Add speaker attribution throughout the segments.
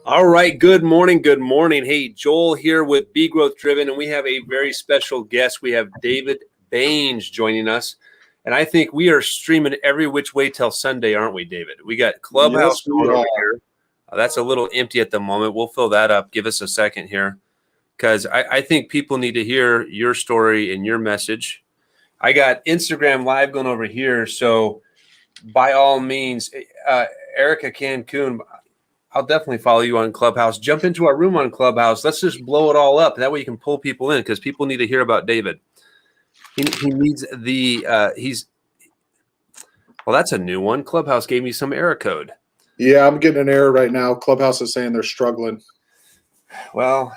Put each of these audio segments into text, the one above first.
Speaker 1: All right. Good morning. Good morning. Hey, Joel here with Be Growth Driven, and we have a very special guest. We have David Bange joining us, and I think we are streaming every which way till Sunday, aren't we, David? We got Clubhouse going over here. That's a little empty at the moment. We'll fill that up. Give us a second here, because I think people need to hear your story and your message. I got Instagram Live going over here, so by all means, Erica Cancun, I'll definitely follow you on Clubhouse. Jump into our room on Clubhouse. Let's just blow it all up. That way you can pull people in, because people need to hear about David. He needs the well, that's a new one. Clubhouse gave me some error code.
Speaker 2: Yeah, I'm getting an error right now. Clubhouse is saying they're struggling.
Speaker 1: Well,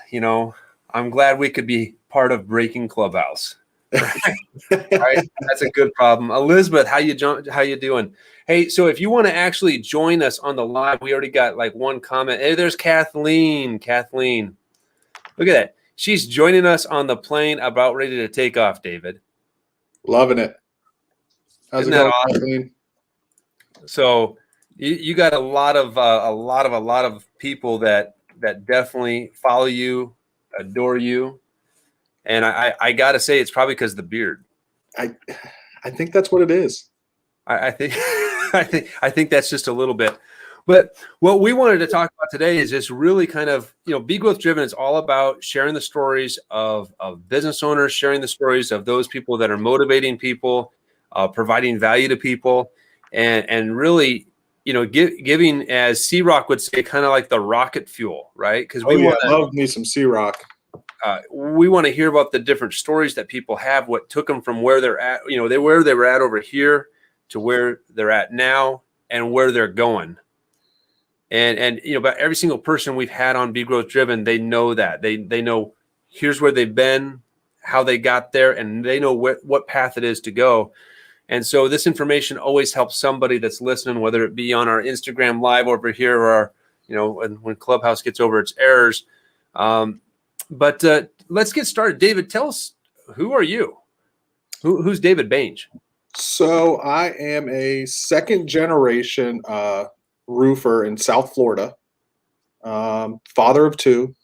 Speaker 1: I'm glad we could be part of breaking Clubhouse. Right? That's a good problem. Elizabeth, how you doing? Hey, so if you want to actually join us on the live, we already got like one comment. Hey, there's Kathleen. Look at that. She's joining us on the plane about ready to take off, David.
Speaker 2: Loving it.
Speaker 1: Isn't that awesome? Kathleen? So you got a lot of people that definitely follow you, adore you. And I got to say, it's probably because of the beard.
Speaker 2: I think that's what it is.
Speaker 1: I think that's just a little bit. But what we wanted to talk about today is just really kind of, Be Growth Driven is all about sharing the stories of business owners, sharing the stories of those people that are motivating people, providing value to people, and really, giving, as C-Rock would say, kind of like the rocket fuel, right? Because
Speaker 2: I love me some C-Rock.
Speaker 1: We want to hear about the different stories that people have, what took them from where they're at, where they were at over here to where they're at now and where they're going. And about every single person we've had on Be Growth Driven, they know that. They know here's where they've been, how they got there, and they know what path it is to go. And so this information always helps somebody that's listening, whether it be on our Instagram Live over here or, when Clubhouse gets over its errors. But let's get started. David, tell us, who are you? Who's David Bange?
Speaker 2: So I am a second generation roofer in South Florida, father of two,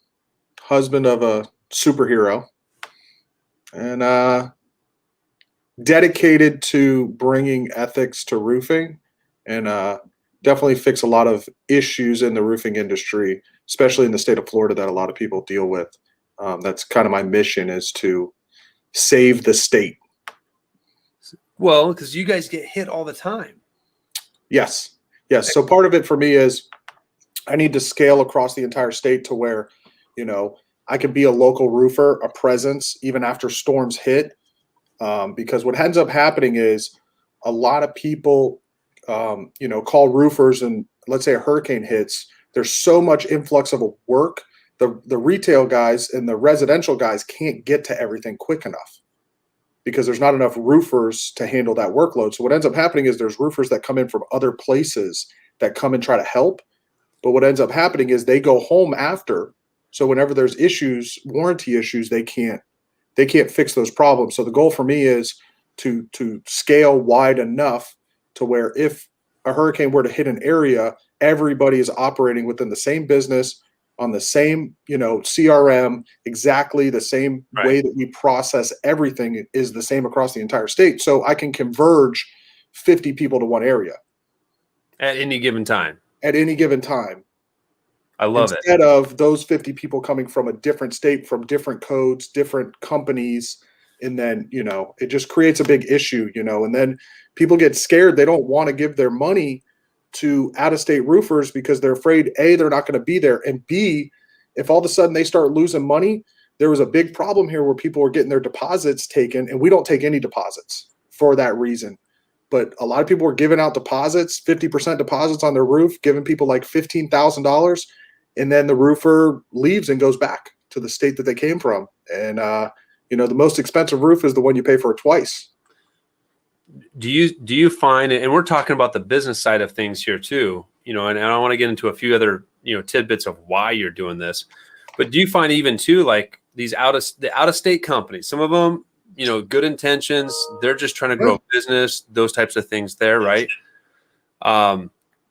Speaker 2: husband of a superhero, and dedicated to bringing ethics to roofing, and definitely fix a lot of issues in the roofing industry, especially in the state of Florida that a lot of people deal with. That's kind of my mission, is to save the state.
Speaker 1: Well, because you guys get hit all the time.
Speaker 2: Yes. So part of it for me is I need to scale across the entire state to where, I can be a local roofer, a presence, even after storms hit. Because what ends up happening is a lot of people, call roofers, and let's say a hurricane hits. There's so much influx of work. The retail guys and the residential guys can't get to everything quick enough because there's not enough roofers to handle that workload. So what ends up happening is there's roofers that come in from other places that come and try to help. But what ends up happening is they go home after. So whenever there's issues, warranty issues, they can't fix those problems. So the goal for me is to scale wide enough to where if a hurricane were to hit an area, everybody is operating within the same business, on the same, CRM, exactly the same way that we process everything is the same across the entire state. So I can converge 50 people to one area.
Speaker 1: At any given time.
Speaker 2: I love it. Instead of those 50 people coming from a different state, from different codes, different companies, and then, it just creates a big issue, and then people get scared. They don't want to give their money to out-of-state roofers because they're afraid, A, they're not going to be there, and B, if all of a sudden they start losing money. There was a big problem here where people were getting their deposits taken, and we don't take any deposits for that reason. But a lot of people were giving out deposits, 50% deposits on their roof, giving people like $15,000, and then the roofer leaves and goes back to the state that they came from. And the most expensive roof is the one you pay for twice.
Speaker 1: Do you find, and we're talking about the business side of things here too, and I want to get into a few other, tidbits of why you're doing this, but do you find even too, like the out of state companies, some of them, good intentions, they're just trying to grow business, those types of things there, right?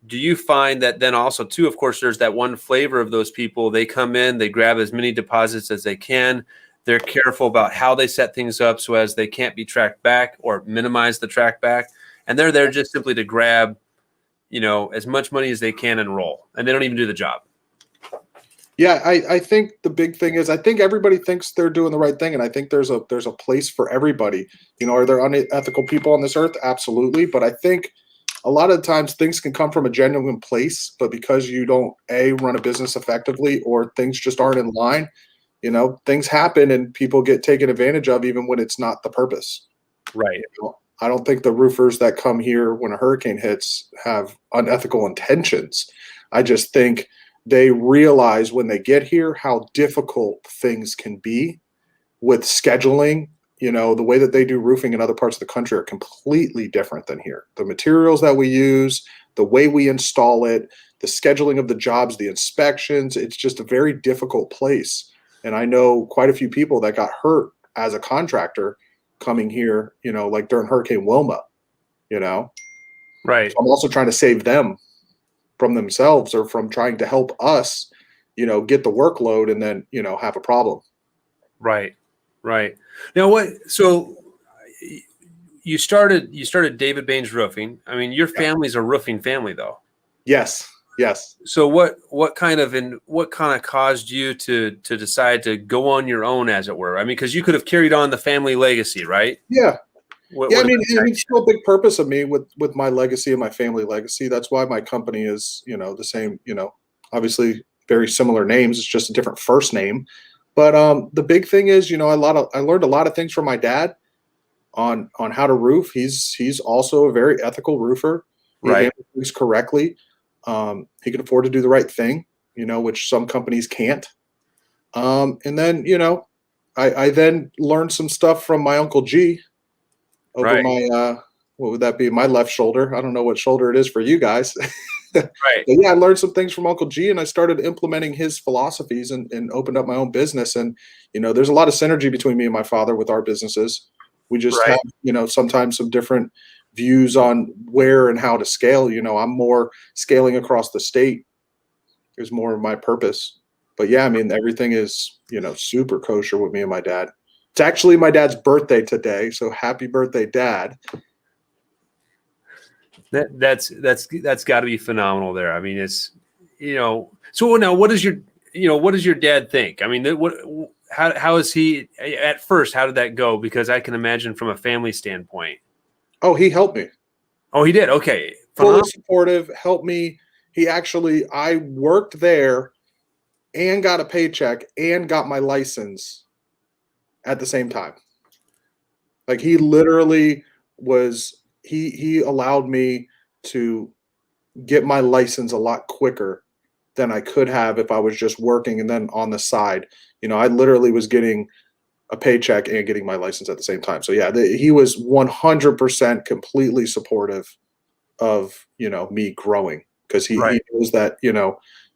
Speaker 1: do you find that then also too, of course, there's that one flavor of those people, they come in, they grab as many deposits as they can. They're careful about how they set things up so as they can't be tracked back or minimize the track back. And they're there just simply to grab, as much money as they can and roll. And they don't even do the job.
Speaker 2: Yeah, I think the big thing is I think everybody thinks they're doing the right thing, and I think there's a place for everybody. Are there unethical people on this earth? Absolutely, but I think a lot of times things can come from a genuine place, but because you don't run a business effectively, or things just aren't in line, things happen and people get taken advantage of even when it's not the purpose.
Speaker 1: Right.
Speaker 2: I don't think the roofers that come here when a hurricane hits have unethical intentions. I just think they realize when they get here how difficult things can be with scheduling. The way that they do roofing in other parts of the country are completely different than here. The materials that we use, the way we install it, the scheduling of the jobs, the inspections, it's just a very difficult place. And I know quite a few people that got hurt as a contractor coming here, like during Hurricane Wilma,
Speaker 1: Right.
Speaker 2: So I'm also trying to save them from themselves, or from trying to help us, get the workload and then, have a problem.
Speaker 1: Right. Right. Now so you started David Bange Roofing. I mean, your family's a roofing family though.
Speaker 2: Yes.
Speaker 1: So what kind of caused you to decide to go on your own, as it were? I mean, because you could have carried on the family legacy, right?
Speaker 2: Yeah. I mean, it's still a big purpose of me with my legacy and my family legacy. That's why my company is, the same, obviously very similar names. It's just a different first name. But the big thing is, I learned a lot of things from my dad on how to roof. He's also a very ethical roofer. He handles things correctly. He can afford to do the right thing, which some companies can't. And then, I then learned some stuff from my Uncle G over my, what would that be? My left shoulder. I don't know what shoulder it is for you guys. But yeah, I learned some things from Uncle G, and I started implementing his philosophies and opened up my own business. And, there's a lot of synergy between me and my father with our businesses. We just have, sometimes some different views on where and how to scale. I'm more scaling across the state is more of my purpose. But yeah, I mean, everything is, super kosher with me and my dad. It's actually my dad's birthday today, so happy birthday, Dad.
Speaker 1: That's got to be phenomenal there. I mean, it's, so now what does your dad think? I mean, how is he at first? How did that go? Because I can imagine from a family standpoint.
Speaker 2: Oh, he helped me.
Speaker 1: Oh, he did. Okay.
Speaker 2: Fully supportive, helped me. I worked there and got a paycheck and got my license at the same time. Like, he literally he allowed me to get my license a lot quicker than I could have if I was just working and then on the side. I literally was getting a paycheck and getting my license at the same time. So yeah, he was 100% completely supportive of, me growing, because he knows that,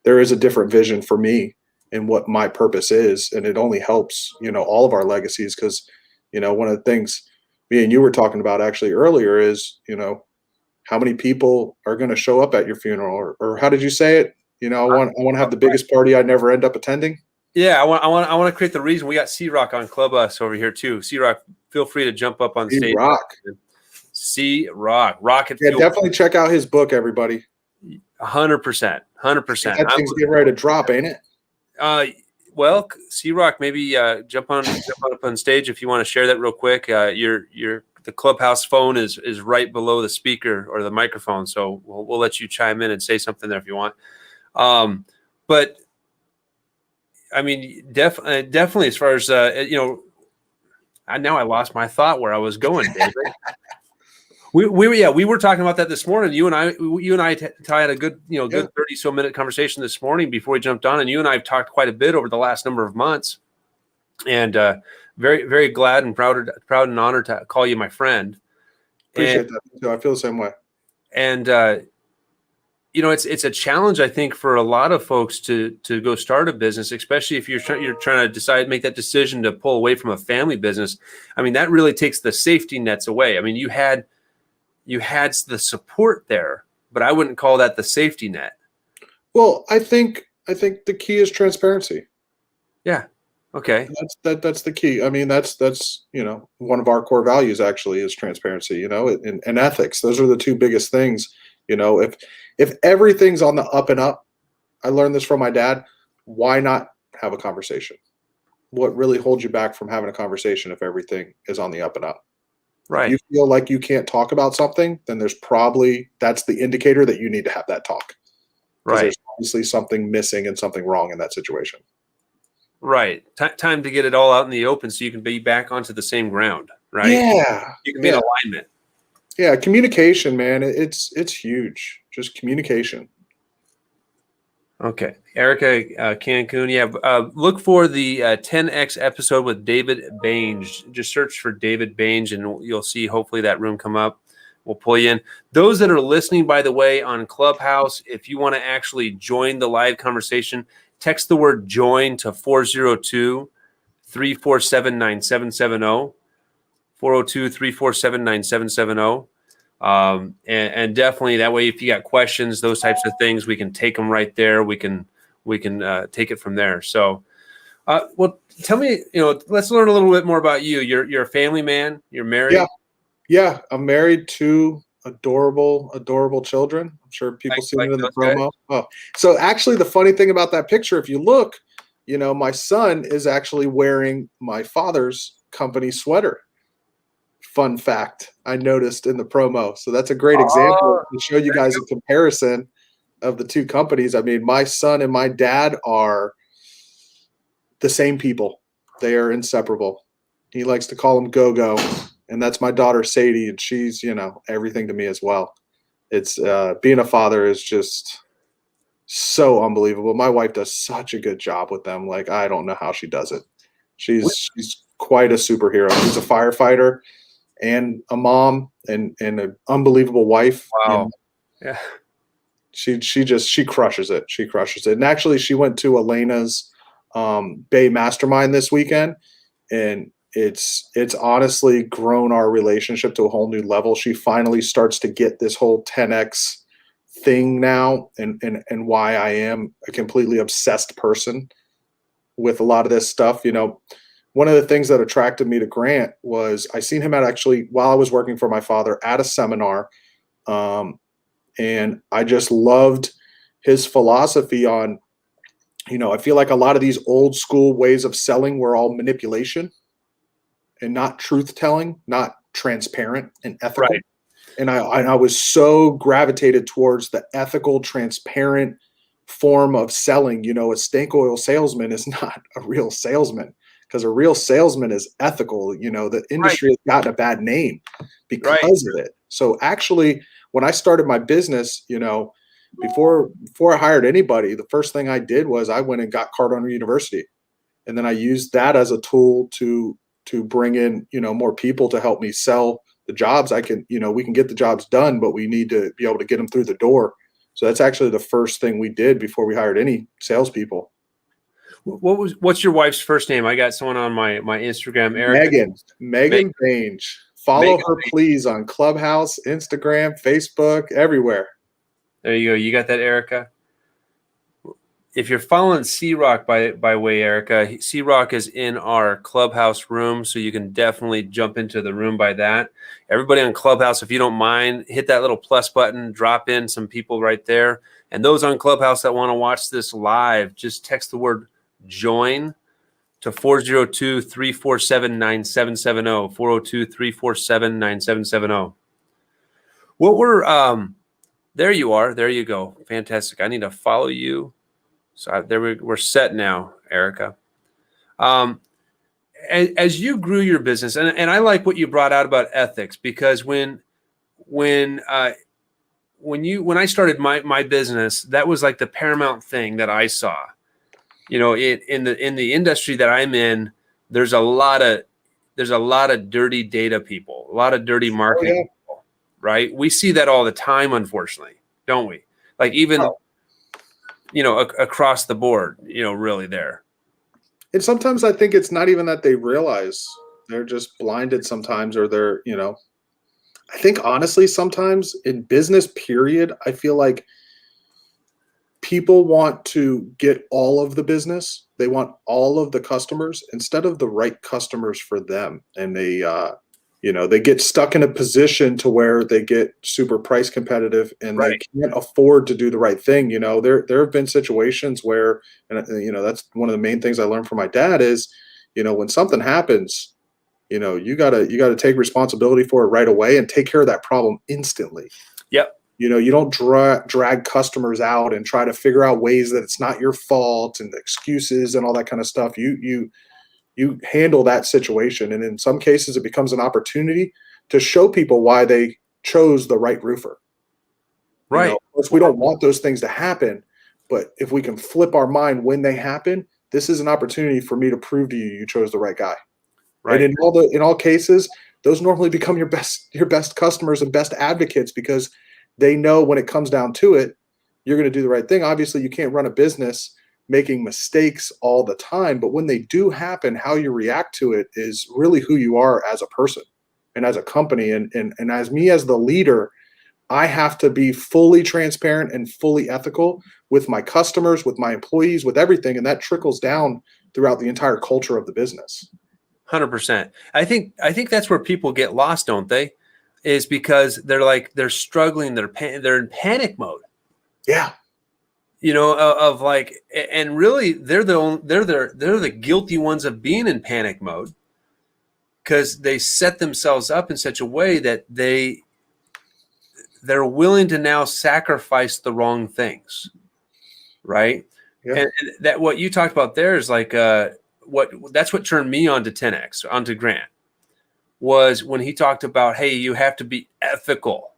Speaker 2: there is a different vision for me and what my purpose is. And it only helps, all of our legacies. Because, one of the things me and you were talking about actually earlier is, how many people are going to show up at your funeral, or how did you say it? I want to have the biggest party I never end up attending.
Speaker 1: Yeah, I want to create the reason. We got C-Rock on Clubhouse over here too. C-Rock, feel free to jump up on stage. C-Rock, Rocket.
Speaker 2: Yeah, definitely check out his book, everybody.
Speaker 1: 100%.
Speaker 2: That thing's getting ready to drop, ain't it?
Speaker 1: Well, C-Rock, maybe jump up on stage if you want to share that real quick. The Clubhouse phone is right below the speaker or the microphone, so we'll let you chime in and say something there if you want. But I mean, definitely, as far as now I lost my thought where I was going, David. we were talking about that this morning. You and I had a good 30 so minute conversation this morning before we jumped on, and you and I have talked quite a bit over the last number of months, and very, very glad and proud and honored to call you my friend.
Speaker 2: Appreciate that. I feel the same way.
Speaker 1: And it's a challenge, I think, for a lot of folks to go start a business, especially if you're trying to make that decision to pull away from a family business. I mean, that really takes the safety nets away. I mean, you had the support there, but I wouldn't call that the safety net.
Speaker 2: Well, I think the key is transparency.
Speaker 1: Yeah. Okay.
Speaker 2: That's the key. I mean, that's one of our core values actually is transparency, and ethics. Those are the two biggest things. If everything's on the up and up, I learned this from my dad. Why not have a conversation? What really holds you back from having a conversation if everything is on the up and up?
Speaker 1: Right.
Speaker 2: If you feel like you can't talk about something, then that's the indicator that you need to have that talk. Because there's obviously something missing and something wrong in that situation.
Speaker 1: Right. Time to get it all out in the open so you can be back onto the same ground, right?
Speaker 2: Yeah.
Speaker 1: You can be in alignment.
Speaker 2: Yeah, communication, man. It's huge. Just communication.
Speaker 1: Okay. Erica Cancun. Yeah. Look for the 10X episode with David Bange. Just search for David Bange and you'll see hopefully that room come up. We'll pull you in. Those that are listening, by the way, on Clubhouse, if you want to actually join the live conversation, text the word join to 402-347-9770. 402-347-9770. And definitely that way, if you got questions, those types of things, we can take them right there. We can take it from there. So, well, tell me, let's learn a little bit more about you. You're a family man. You're married.
Speaker 2: Yeah. I'm married to adorable children. I'm sure people seen it in the promo. Oh, so actually the funny thing about that picture, if you look, my son is actually wearing my father's company sweater. Fun fact I noticed in the promo. So that's a great example to show you guys a comparison of the two companies. I mean, my son and my dad are the same people. They are inseparable. He likes to call them Go-Go. And that's my daughter, Sadie. And she's, everything to me as well. It's being a father is just so unbelievable. My wife does such a good job with them. Like, I don't know how she does it. She's quite a superhero. She's a firefighter and a mom and an unbelievable wife.
Speaker 1: Wow. Yeah.
Speaker 2: She crushes it. She crushes it. And actually she went to Elena's Bay Mastermind this weekend, and it's honestly grown our relationship to a whole new level. She finally starts to get this whole 10X thing now and why I am a completely obsessed person with a lot of this stuff. One of the things that attracted me to Grant was I seen him while I was working for my father at a seminar. And I just loved his philosophy on, I feel like a lot of these old school ways of selling were all manipulation and not truth telling, not transparent and ethical. Right. And I was so gravitated towards the ethical, transparent form of selling. A stink oil salesman is not a real salesman, because a real salesman is ethical. The industry has gotten a bad name because of it. So actually, when I started my business, before I hired anybody, the first thing I did was I went and got Cardona University. And then I used that as a tool to bring in, more people to help me sell the jobs. We can get the jobs done, but we need to be able to get them through the door. So that's actually the first thing we did before we hired any salespeople.
Speaker 1: What's your wife's first name? I got someone on my Instagram, Erica.
Speaker 2: Megan Bange. Follow her, please, on Clubhouse, Instagram, Facebook, everywhere.
Speaker 1: There you go. You got that, Erica? If you're following C-Rock by way, Erica, C-Rock is in our Clubhouse room, so you can definitely jump into the room by that. Everybody on Clubhouse, if you don't mind, hit that little plus button, drop in some people right there. And those on Clubhouse that want to watch this live, just text the word join to 402-347-9770, 402-347-9770. What we're there you are. There you go. Fantastic. I need to follow you. So we're set now, Erica. As you grew your business, and I like what you brought out about ethics, because when I started my business, that was like the paramount thing that I saw. In the industry that I'm in, there's a lot of dirty data people, a lot of dirty marketing people, right? We see that all the time, unfortunately, don't we? Like even across the board, really there.
Speaker 2: And sometimes I think it's not even that they realize, they're just blinded sometimes, or they're, I think honestly, sometimes in business period, I feel like people want to get all of the business. They want all of the customers instead of the right customers for them. And they get stuck in a position to where they get super price competitive and they
Speaker 1: Right.
Speaker 2: can't afford to do the right thing. There have been situations where, and that's one of the main things I learned from my dad is, when something happens, you gotta take responsibility for it right away and take care of that problem instantly.
Speaker 1: Yep.
Speaker 2: You don't drag customers out and try to figure out ways that it's not your fault and excuses and all that kind of stuff. You handle that situation, and in some cases, it becomes an opportunity to show people why they chose the right roofer.
Speaker 1: Right.
Speaker 2: Of course, we don't want those things to happen, but if we can flip our mind when they happen, this is an opportunity for me to prove to you you chose the right guy. And
Speaker 1: Right.
Speaker 2: in all cases, those normally become your best customers and best advocates because they know when it comes down to it, you're going to do the right thing. Obviously, you can't run a business making mistakes all the time, but when they do happen, how you react to it is really who you are as a person and as a company. And as me as the leader, I have to be fully transparent and fully ethical with my customers, with my employees, with everything, and that trickles down throughout the entire culture of the business.
Speaker 1: 100%. I think that's where people get lost, don't they? Is because they're struggling, they're in panic mode.
Speaker 2: Yeah.
Speaker 1: Of like, and really they're the guilty ones of being in panic mode because they set themselves up in such a way that they're willing to now sacrifice the wrong things, right?
Speaker 2: Yeah.
Speaker 1: And that what you talked about there is like that's what turned me on to 10X, onto Grant, was when he talked about, hey, you have to be ethical.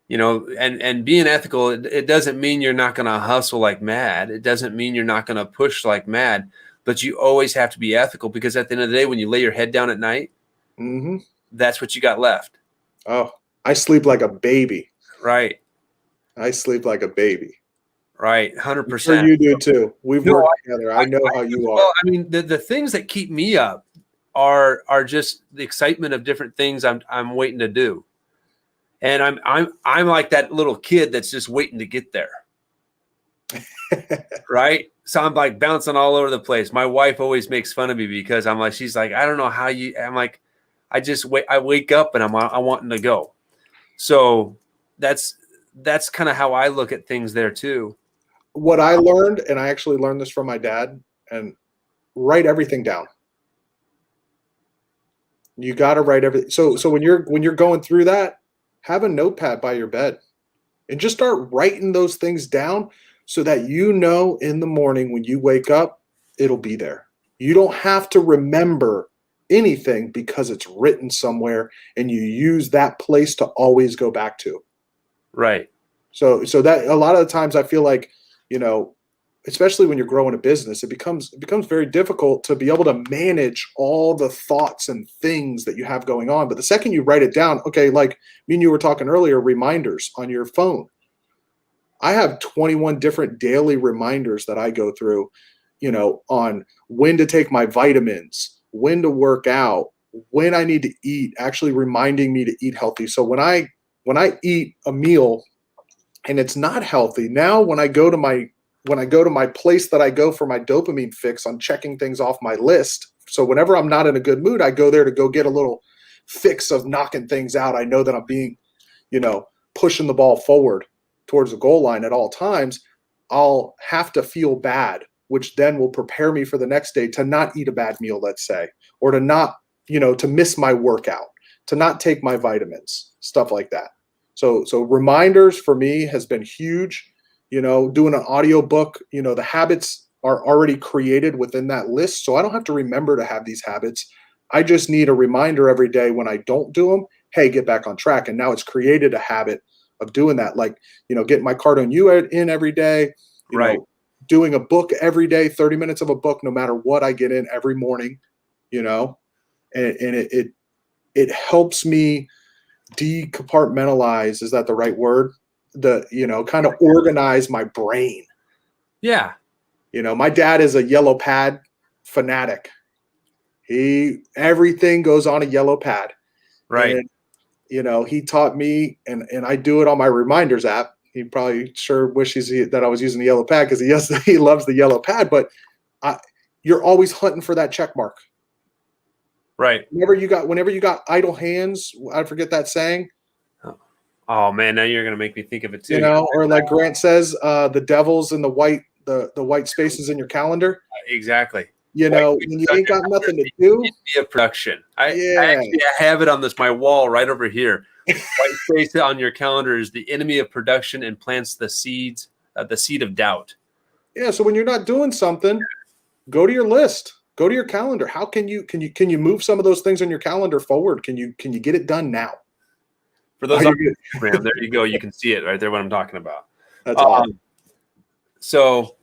Speaker 1: And being ethical, it doesn't mean you're not going to hustle like mad. It doesn't mean you're not going to push like mad, but you always have to be ethical because at the end of the day, when you lay your head down at night,
Speaker 2: Mm-hmm.
Speaker 1: that's what you got left.
Speaker 2: Oh, I sleep like a baby.
Speaker 1: Right.
Speaker 2: I sleep like a baby.
Speaker 1: Right.
Speaker 2: I'm
Speaker 1: 100%.
Speaker 2: sure you do too. We've worked together. I know how you are.
Speaker 1: Well, I mean, the things that keep me up are just the excitement of different things I'm waiting to do. And I'm like that little kid that's just waiting to get there. Right. So I'm like bouncing all over the place. My wife always makes fun of me because she's like, I don't know how I'm like, I wake up and I'm wanting to go. So that's kind of how I look at things there too.
Speaker 2: What I learned, and I actually learned this from my dad, and write everything down. You got to write everything. So when you're going through that, have a notepad by your bed and just start writing those things down so that in the morning when you wake up, it'll be there. You don't have to remember anything because it's written somewhere and you use that place to always go back to.
Speaker 1: Right.
Speaker 2: So that a lot of the times I feel like, especially when you're growing a business, it becomes very difficult to be able to manage all the thoughts and things that you have going on. But the second you write it down, okay, like me and you were talking earlier, reminders on your phone. I have 21 different daily reminders that I go through, on when to take my vitamins, when to work out, when I need to eat, actually reminding me to eat healthy. So when I eat a meal and it's not healthy, now when I go to my place that I go for my dopamine fix, I'm checking things off my list. So whenever I'm not in a good mood, I go there to go get a little fix of knocking things out. I know that I'm being, pushing the ball forward towards the goal line at all times. I'll have to feel bad, which then will prepare me for the next day to not eat a bad meal, let's say, or to not, to miss my workout, to not take my vitamins, stuff like that. So reminders for me has been huge. Doing an audio book, the habits are already created within that list. So I don't have to remember to have these habits. I just need a reminder every day when I don't do them, hey, get back on track. And now it's created a habit of doing that. Like, getting my Card on You in every day,
Speaker 1: Right.
Speaker 2: Doing a book every day, 30 minutes of a book, no matter what I get in every morning, and it helps me decompartmentalize. Is that the right word? Kind of organize my brain.
Speaker 1: Yeah.
Speaker 2: My dad is a yellow pad fanatic. Everything goes on a yellow pad.
Speaker 1: Right.
Speaker 2: And he taught me, and I do it on my reminders app. He probably sure wishes that I was using the yellow pad, because he loves the yellow pad, but you're always hunting for that check mark.
Speaker 1: Right.
Speaker 2: Whenever you got idle hands, I forget that saying.
Speaker 1: Oh man, now you're gonna make me think of it too.
Speaker 2: Or like Grant says, the devil's in the white spaces in your calendar.
Speaker 1: Exactly.
Speaker 2: When you ain't got nothing to do.
Speaker 1: Media production. I have it on my wall right over here. White space on your calendar is the enemy of production and plants the seed of doubt.
Speaker 2: Yeah. So when you're not doing something, go to your list. Go to your calendar. How can you move some of those things on your calendar forward? Can you get it done now?
Speaker 1: For those on Instagram, there you go. You can see it right there. What I'm talking about.
Speaker 2: That's awesome.
Speaker 1: So,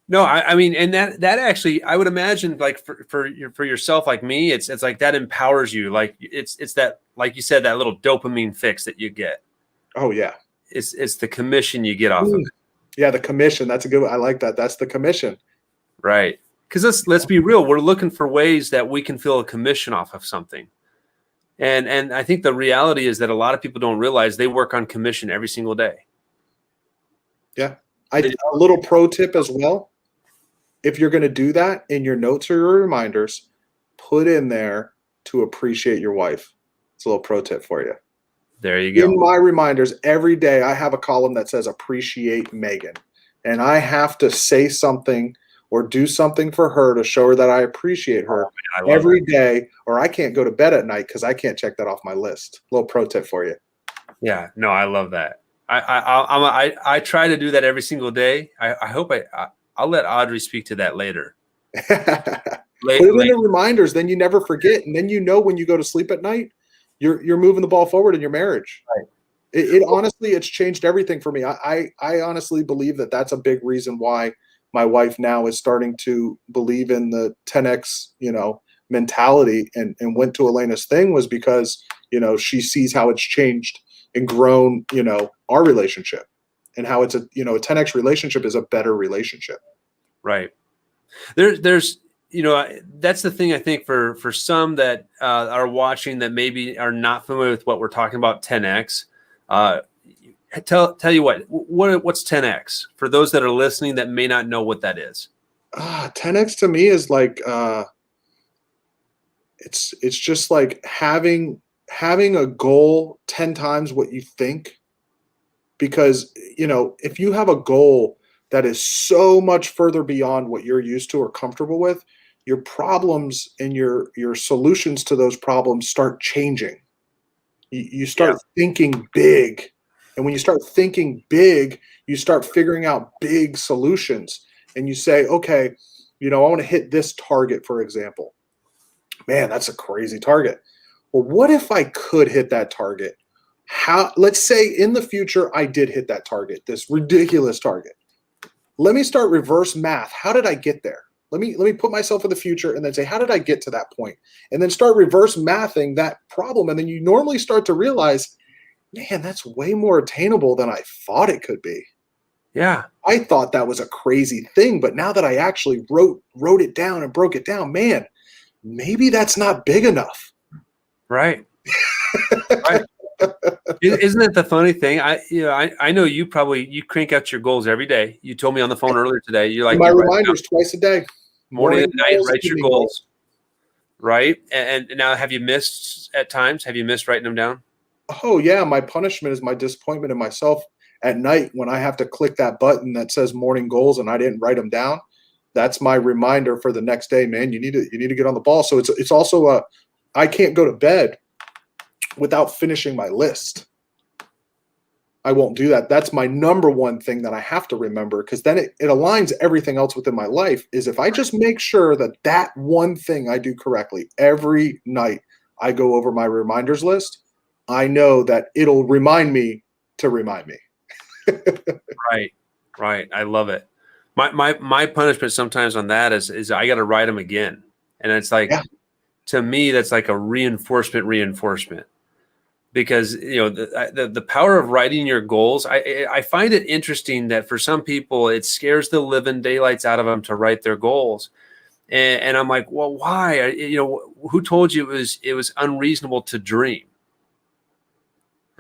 Speaker 1: no, I mean, and that actually, I would imagine, like for yourself, like me, it's like that empowers you. Like it's that, like you said, that little dopamine fix that you get.
Speaker 2: Oh yeah.
Speaker 1: It's the commission you get off of it.
Speaker 2: Yeah, the commission. That's a good one. I like that. That's the commission.
Speaker 1: Right. Because let's be real. We're looking for ways that we can feel a commission off of something. And I think the reality is that a lot of people don't realize they work on commission every single day.
Speaker 2: Yeah. A little pro tip as well. If you're going to do that in your notes or your reminders, put in there to appreciate your wife. It's a little pro tip for you.
Speaker 1: There you go.
Speaker 2: In my reminders every day, I have a column that says appreciate Megan. And I have to say something or do something for her to show her that I appreciate her every day, or I can't go to bed at night because I can't check that off my list. Little pro tip for you.
Speaker 1: Yeah, no, I love that. I try to do that every single day. I hope I'll let Audrey speak to that later.
Speaker 2: Put it in the reminders, then you never forget, and then when you go to sleep at night, you're moving the ball forward in your marriage.
Speaker 1: Right.
Speaker 2: It honestly, it's changed everything for me. I honestly believe that that's a big reason why my wife now is starting to believe in the 10X, mentality and went to Elena's thing, was because, she sees how it's changed and grown, our relationship, and how it's a 10X relationship is a better relationship. Right.
Speaker 1: There's, that's the thing I think for some that are watching that maybe are not familiar with what we're talking about 10X. Tell you what's 10X for those that are listening that may not know what that is.
Speaker 2: 10X to me is like it's just like having a goal 10 times what you think, because if you have a goal that is so much further beyond what you're used to or comfortable with, your problems and your solutions to those problems start changing. You start thinking big. And when you start thinking big, you start figuring out big solutions. And you say, okay, I want to hit this target, for example. Man, that's a crazy target. Well, what if I could hit that target? Let's say in the future, I did hit that target, this ridiculous target. Let me start reverse math. How did I get there? Let me put myself in the future and then say, how did I get to that point? And then start reverse mathing that problem. And then you normally start to realize, man, that's way more attainable than I thought it could be.
Speaker 1: Yeah.
Speaker 2: I thought that was a crazy thing, but now that I actually wrote it down and broke it down, man, maybe that's not big enough.
Speaker 1: Right. Right. Isn't it the funny thing? I know you crank out your goals every day. You told me on the phone earlier today. You're like,
Speaker 2: my reminders twice a day.
Speaker 1: Morning and night, write your goals. Right. And now, have you missed at times? Have you missed writing them down?
Speaker 2: Oh yeah. My punishment is my disappointment in myself at night when I have to click that button that says morning goals and I didn't write them down. That's my reminder for the next day, man. You need to get on the ball. So it's also I can't go to bed without finishing my list. I won't do that. That's my number one thing that I have to remember, because then it aligns everything else within my life. Is if I just make sure that one thing I do correctly every night, I go over my reminders list, I know that it'll remind me to remind me.
Speaker 1: Right. I love it. My punishment sometimes on that is I got to write them again. And it's like, to me, that's like a reinforcement. Because the power of writing your goals, I find it interesting that for some people it scares the living daylights out of them to write their goals, and I'm like, well, why? Who told you it was unreasonable to dream?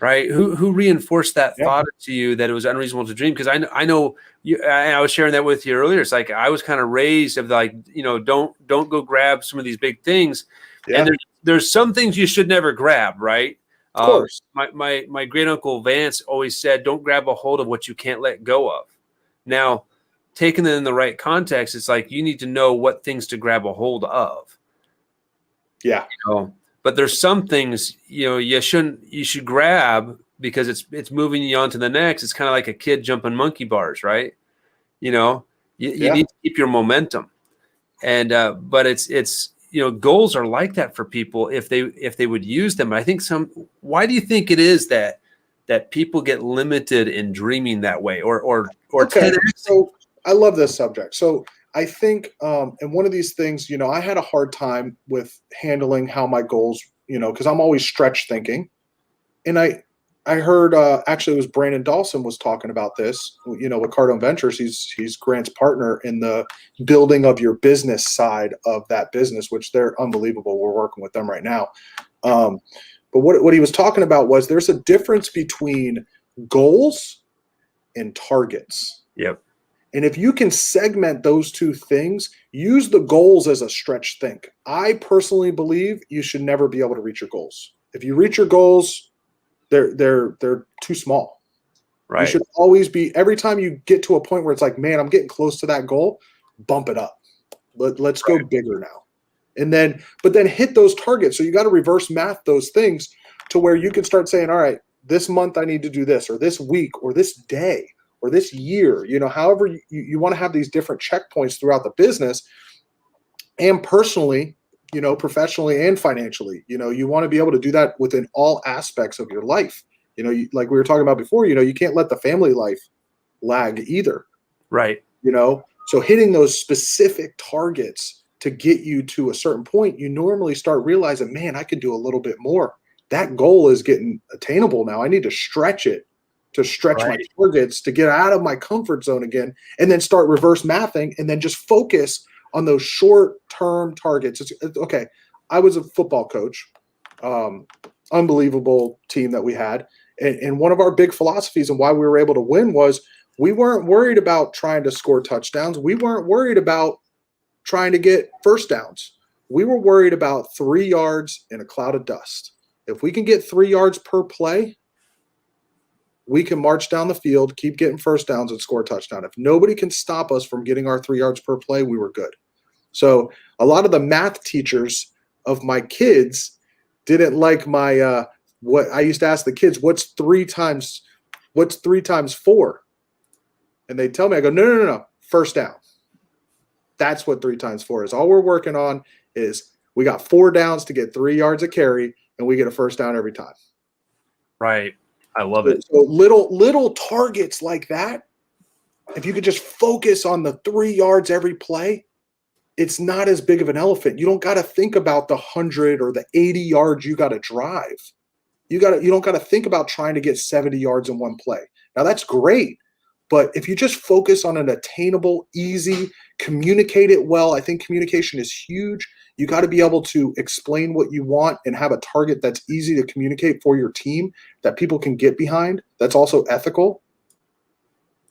Speaker 1: right? Who reinforced that
Speaker 2: Yeah.
Speaker 1: thought to you that it was unreasonable to dream? Because I know you, and I was sharing that with you earlier. It's like I was kind of raised of like, don't go grab some of these big things.
Speaker 2: Yeah.
Speaker 1: And there's some things you should never grab, right?
Speaker 2: Of course.
Speaker 1: My great uncle Vance always said, don't grab a hold of what you can't let go of. Now, taking it in the right context, it's like you need to know what things to grab a hold of.
Speaker 2: Yeah.
Speaker 1: But there's some things, you should grab because it's moving you on to the next. It's kind of like a kid jumping monkey bars, right? You need to keep your momentum. And but it's goals are like that for people if they would use them. I think why do you think it is that people get limited in dreaming that way or
Speaker 2: Okay.
Speaker 1: 10x?
Speaker 2: So I love this subject. So I think, and one of these things, I had a hard time with handling how my goals, because I'm always stretch thinking. And I heard, actually it was Brandon Dawson was talking about this, with Cardone Ventures. He's Grant's partner in the building of your business side of that business, which they're unbelievable. We're working with them right now. But what he was talking about was there's a difference between goals and targets.
Speaker 1: Yep.
Speaker 2: And if you can segment those two things, use the goals as a stretch think. I personally believe you should never be able to reach your goals. If you reach your goals, they're too small.
Speaker 1: Right.
Speaker 2: You should always be, every time you get to a point where it's like, man, I'm getting close to that goal, bump it up. Let's go bigger now. But then hit those targets. So you got to reverse math those things to where you can start saying, all right, this month I need to do this, or this week, or this day, or this year, however you want to have these different checkpoints throughout the business and personally, professionally and financially. You want to be able to do that within all aspects of your life. Like we were talking about before, you can't let the family life lag either.
Speaker 1: Right.
Speaker 2: So hitting those specific targets to get you to a certain point, you normally start realizing, man, I could do a little bit more. That goal is getting attainable now. I need to stretch it, to stretch my targets, to get out of my comfort zone again, and then start reverse mathing and then just focus on those short-term targets. It's okay. I was a football coach, unbelievable team that we had. And one of our big philosophies and why we were able to win was we weren't worried about trying to score touchdowns. We weren't worried about trying to get first downs. We were worried about 3 yards in a cloud of dust. If we can get 3 yards per play, we can march down the field, keep getting first downs, and score a touchdown. If nobody can stop us from getting our 3 yards per play, we were good. So a lot of the math teachers of my kids didn't like my what I used to ask the kids, what's 3 times 4? And they tell me, I go, no, first down. That's what 3 times 4 is. All we're working on is we got 4 downs to get 3 yards a carry, and we get a first down every time.
Speaker 1: Right. I love it.
Speaker 2: So little targets like that, if you could just focus on the 3 yards every play, it's not as big of an elephant. You don't got to think about the 100 or the 80 yards you got to drive. You don't got to think about trying to get 70 yards in one play. Now that's great, but if you just focus on an attainable, easy, communicate it well, I think communication is huge. You got to be able to explain what you want and have a target that's easy to communicate for your team that people can get behind. That's also ethical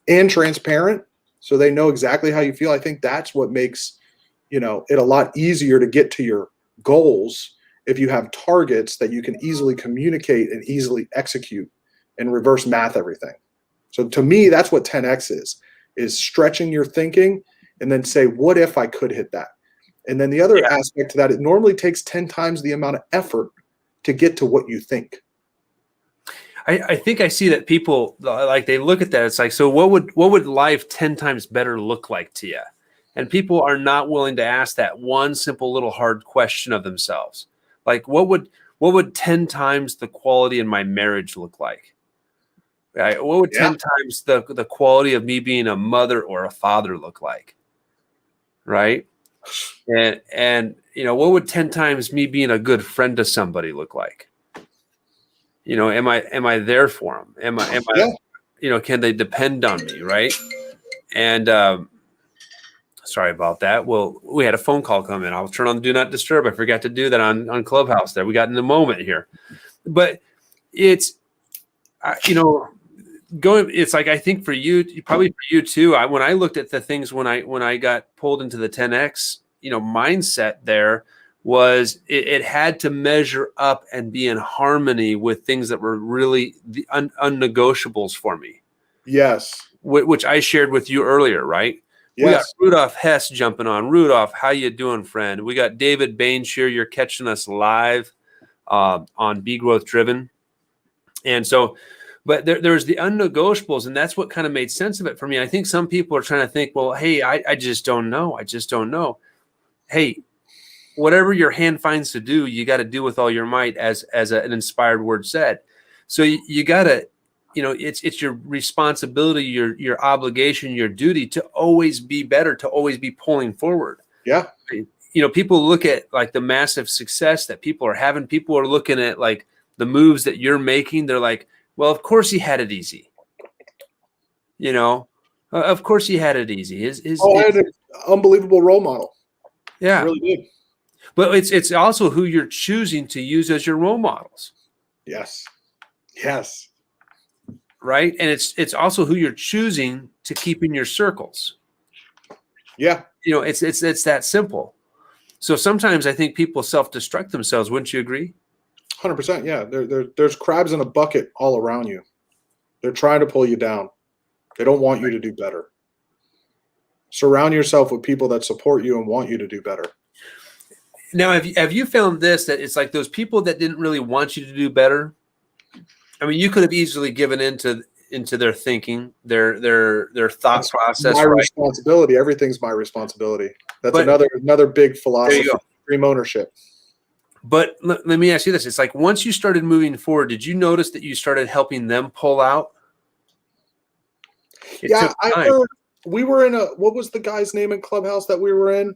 Speaker 2: and transparent, so they know exactly how you feel. I think that's what makes it a lot easier to get to your goals if you have targets that you can easily communicate and easily execute and reverse math everything. So to me, that's what 10X is stretching your thinking and then say, what if I could hit that? And then the other aspect to that, it normally takes 10 times the amount of effort to get to what you think.
Speaker 1: I think I see that people like they look at that. It's like, so what would life 10 times better look like to you? And people are not willing to ask that one simple little hard question of themselves. Like, what would 10 times the quality in my marriage look like? Right? What would 10 times the quality of me being a mother or a father look like? Right? And what would 10 times me being a good friend to somebody look like? Am I there for them? Am I can they depend on me? Right? And sorry about that. Well, we had a phone call come in. I'll turn on Do Not Disturb. I forgot to do that on Clubhouse there. We got in the moment here. But it's It's like, I think for you, probably for you too. When I looked at the things when I got pulled into the 10X, mindset, there was it had to measure up and be in harmony with things that were really the unnegotiables for me.
Speaker 2: Yes.
Speaker 1: Which I shared with you earlier, right?
Speaker 2: Yes.
Speaker 1: We got Rudolph Hess jumping on. Rudolph, how you doing, friend? We got David Bange here. You're catching us live on Be Growth Driven. And so, but there's the unnegotiables, and that's what kind of made sense of it for me. I think some people are trying to think, well, hey, I just don't know. I just don't know. Hey, whatever your hand finds to do, you got to do with all your might, as an inspired word said. So you got to, it's your responsibility, your obligation, your duty to always be better, to always be pulling forward.
Speaker 2: Yeah.
Speaker 1: People look at like the massive success that people are having. People are looking at like the moves that you're making. They're like, well, of course he had it easy. Of course he had it easy.
Speaker 2: I had an unbelievable role model.
Speaker 1: Yeah.
Speaker 2: I really did.
Speaker 1: But it's also who you're choosing to use as your role models.
Speaker 2: Yes. Yes.
Speaker 1: Right. And it's also who you're choosing to keep in your circles.
Speaker 2: Yeah.
Speaker 1: It's that simple. So sometimes I think people self-destruct themselves. Wouldn't you agree?
Speaker 2: 100%. Yeah. There's crabs in a bucket all around you. They're trying to pull you down. They don't want you to do better. Surround yourself with people that support you and want you to do better.
Speaker 1: Now, have you found this, that it's like those people that didn't really want you to do better? I mean, you could have easily given into their thinking, their thought process.
Speaker 2: My responsibility. Everything's my responsibility. That's another big philosophy. Extreme ownership.
Speaker 1: But let me ask you this: it's like, once you started moving forward, did you notice that you started helping them pull out?
Speaker 2: Yeah, I heard. We were in what was the guy's name in Clubhouse that we were in?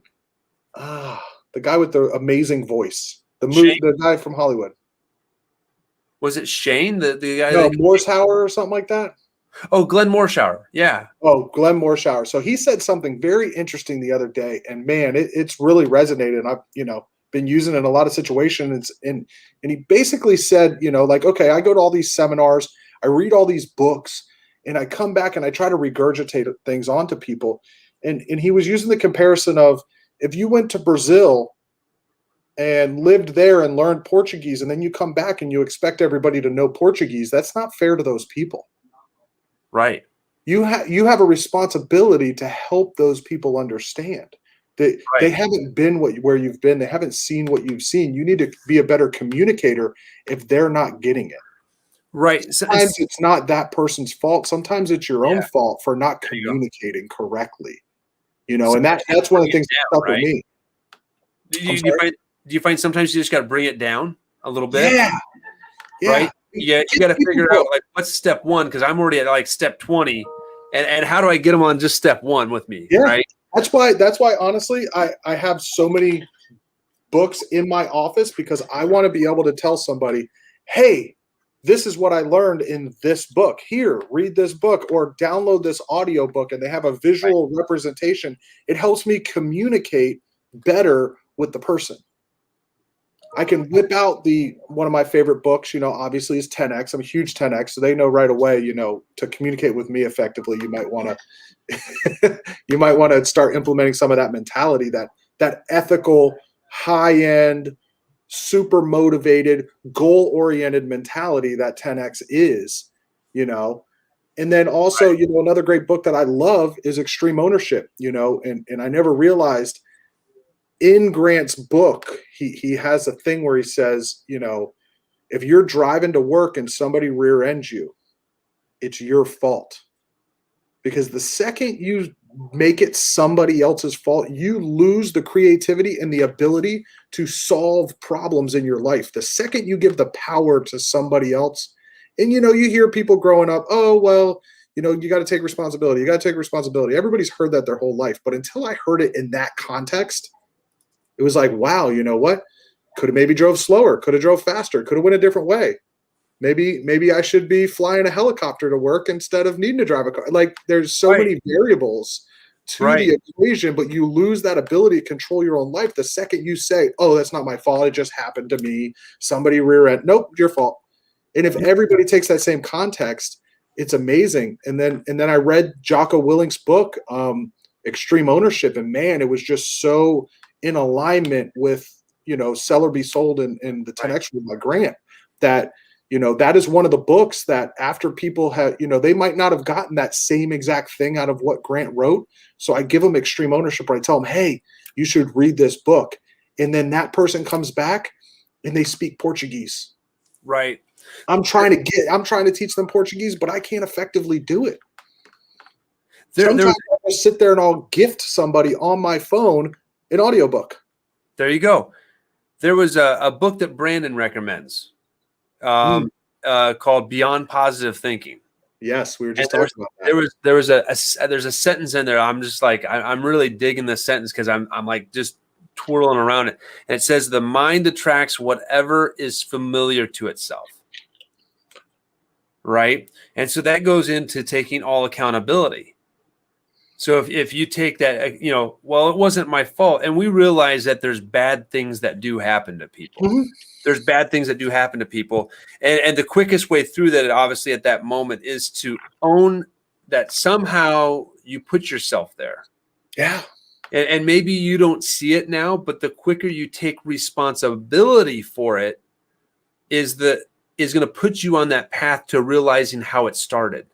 Speaker 2: The guy with the amazing voice. The guy from Hollywood.
Speaker 1: Was it Shane, the guy?
Speaker 2: No, Morshower or something like that.
Speaker 1: Oh, Glenn Morshower. Yeah.
Speaker 2: Oh, Glenn Morshower. So he said something very interesting the other day, and man, it's really resonated. I've been using it in a lot of situations, and he basically said, like, okay, I go to all these seminars, I read all these books, and I come back and I try to regurgitate things onto people. And he was using the comparison of, if you went to Brazil and lived there and learned Portuguese, and then you come back and you expect everybody to know Portuguese, that's not fair to those people.
Speaker 1: Right.
Speaker 2: You have a responsibility to help those people understand. They haven't been where you've been. They haven't seen what you've seen. You need to be a better communicator if they're not getting it.
Speaker 1: Right.
Speaker 2: Sometimes it's not that person's fault. Sometimes it's your own fault for not communicating correctly. And that's one of the things that stuck with me.
Speaker 1: Do you find sometimes you just got to bring it down a little bit?
Speaker 2: Yeah.
Speaker 1: Right. Yeah. You got to figure out, like, what's step one? Because I'm already at like step 20, and how do I get them on just step one with me?
Speaker 2: Yeah.
Speaker 1: Right.
Speaker 2: That's why honestly, I have so many books in my office, because I want to be able to tell somebody, hey, this is what I learned in this book. Here, read this book or download this audio book, and they have a visual representation. It helps me communicate better with the person. I can whip out one of my favorite books, obviously, is 10X. I'm a huge 10X, so they know right away, to communicate with me effectively, you might want to start implementing some of that mentality, that ethical, high-end, super motivated, goal-oriented mentality that 10X is, And then also, another great book that I love is Extreme Ownership, and I never realized in Grant's book, he has a thing where he says, if you're driving to work and somebody rear ends you, it's your fault. Because the second you make it somebody else's fault, you lose the creativity and the ability to solve problems in your life. The second you give the power to somebody else, and you hear people growing up, oh, well, you got to take responsibility. You got to take responsibility. Everybody's heard that their whole life. But until I heard it in that context, it was like, wow, you know what? Could have maybe drove slower, could have drove faster, could have went a different way. Maybe I should be flying a helicopter to work instead of needing to drive a car. Like, there's so many variables to the equation, but you lose that ability to control your own life the second you say, oh, that's not my fault. It just happened to me. Somebody rear end. Nope, your fault. And if everybody takes that same context, it's amazing. And then I read Jocko Willink's book, Extreme Ownership, and man, it was just so in alignment with, Sell or Be Sold and the 10X Rule by Grant, that, that is one of the books that after people have, they might not have gotten that same exact thing out of what Grant wrote. So I give them Extreme Ownership, or I tell them, hey, you should read this book. And then that person comes back and they speak Portuguese.
Speaker 1: Right.
Speaker 2: I'm trying to teach them Portuguese, but I can't effectively do it. Sometimes I'll sit there and I'll gift somebody on my phone an audiobook.
Speaker 1: There you go. There was a book that Brandon recommends called Beyond Positive Thinking.
Speaker 2: Yes, we were just talking about that.
Speaker 1: There's a sentence in there. I'm just like, I'm really digging this sentence because I'm like just twirling around it. And it says, the mind attracts whatever is familiar to itself. Right. And so that goes into taking all accountability. So if you take that, well, it wasn't my fault. And we realize that there's bad things that do happen to people. Mm-hmm. There's bad things that do happen to people. And the quickest way through that, obviously, at that moment is to own that somehow you put yourself there.
Speaker 2: Yeah.
Speaker 1: And maybe you don't see it now, but the quicker you take responsibility for it is going to put you on that path to realizing how it started.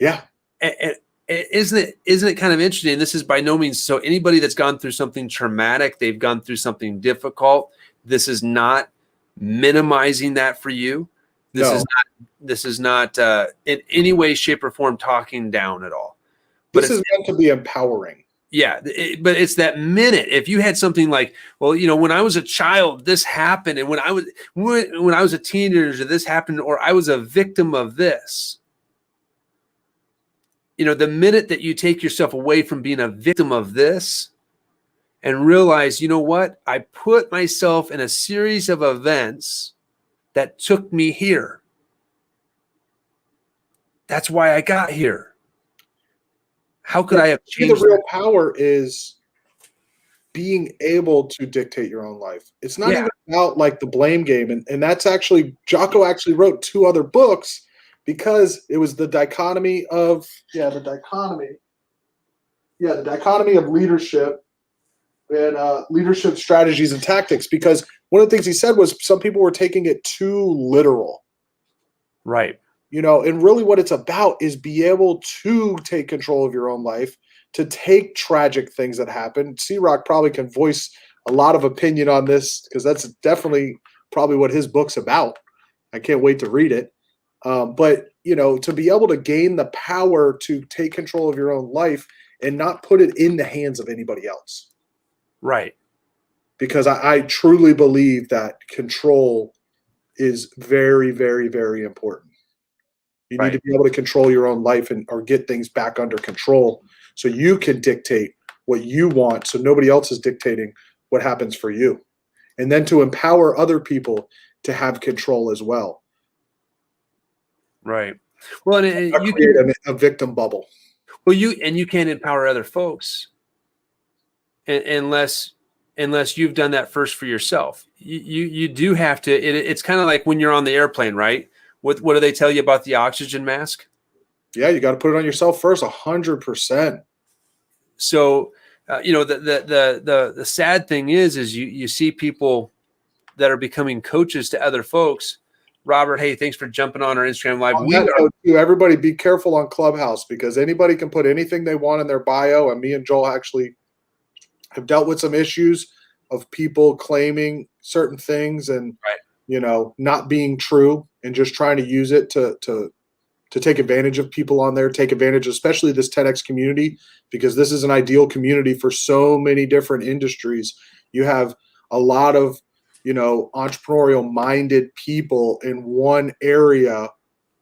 Speaker 2: Yeah.
Speaker 1: And isn't it kind of interesting? This is by no means so anybody that's gone through something traumatic, they've gone through something difficult. This is not minimizing that for you. This is not in any way, shape, or form talking down at all.
Speaker 2: But this is meant to be empowering.
Speaker 1: Yeah, but it's that minute. If you had something like, well, when I was a child, this happened, and when I was a teenager, this happened, or I was a victim of this. The minute that you take yourself away from being a victim of this and realize, what? I put myself in a series of events that took me here. That's why I got here. How could I have changed?
Speaker 2: The real power is being able to dictate your own life. It's not even about like the blame game. And that's actually, Jocko actually wrote 2 other books because it was the dichotomy of leadership and leadership strategies and tactics. Because one of the things he said was some people were taking it too literal.
Speaker 1: Right.
Speaker 2: And really what it's about is be able to take control of your own life, to take tragic things that happen. C-Rock probably can voice a lot of opinion on this because that's definitely probably what his book's about. I can't wait to read it. But, to be able to gain the power to take control of your own life and not put it in the hands of anybody else.
Speaker 1: Right.
Speaker 2: Because I truly believe that control is very, very, very important. You need to be able to control your own life or get things back under control so you can dictate what you want so nobody else is dictating what happens for you. And then to empower other people to have control as well.
Speaker 1: Right. Well, and
Speaker 2: you create a victim bubble.
Speaker 1: Well, you can't empower other folks unless you've done that first for yourself. You do have to. It's kind of like when you're on the airplane, right? What do they tell you about the oxygen mask?
Speaker 2: Yeah, you got to put it on yourself first, 100%.
Speaker 1: So, the sad thing is you see people that are becoming coaches to other folks. Robert, hey, thanks for jumping on our Instagram Live.
Speaker 2: Everybody be careful on Clubhouse because anybody can put anything they want in their bio. And me and Joel actually have dealt with some issues of people claiming certain things and, not being true and just trying to use it to take advantage of people on there, take advantage, especially this 10X community, because this is an ideal community for so many different industries. You have a lot of, entrepreneurial minded people in one area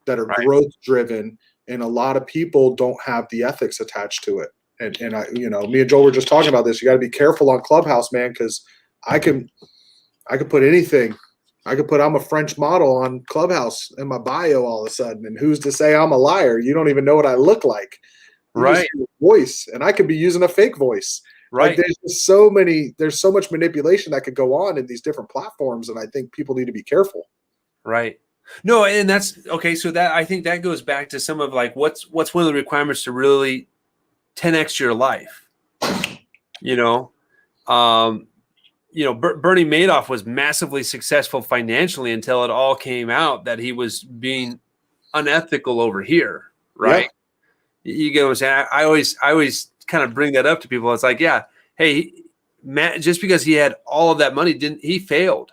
Speaker 2: that are growth driven. And a lot of people don't have the ethics attached to it. And I, me and Joel were just talking about this. You got to be careful on Clubhouse, man, because I could put anything. I could put I'm a French model on Clubhouse in my bio all of a sudden. And who's to say I'm a liar? You don't even know what I look like. You
Speaker 1: right.
Speaker 2: Just hear a voice, and I could be using a fake voice.
Speaker 1: Right.
Speaker 2: Like there's so much manipulation that could go on in these different platforms. And I think people need to be careful.
Speaker 1: Right. No, and that's okay. So that I think that goes back to some of like what's one of the requirements to really 10x your life. You know, um, Bernie Madoff was massively successful financially until it all came out that he was being unethical over here, right?
Speaker 2: Yeah.
Speaker 1: You get what I'm saying? I always kind of bring that up to people. It's like, yeah, hey, Matt, just because he had all of that money, he failed.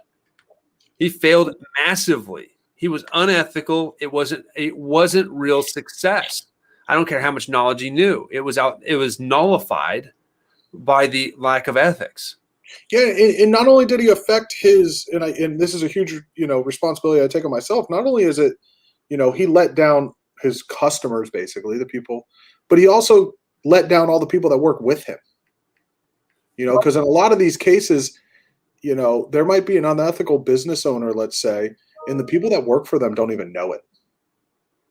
Speaker 1: He failed massively. He was unethical. It wasn't real success. I don't care how much knowledge he knew. It was nullified by the lack of ethics.
Speaker 2: Yeah, and not only did he affect his, and this is a huge, responsibility I take on myself. Not only is it, he let down his customers, basically the people, but he also let down all the people that work with him. Because in a lot of these cases, there might be an unethical business owner, let's say, and the people that work for them don't even know it.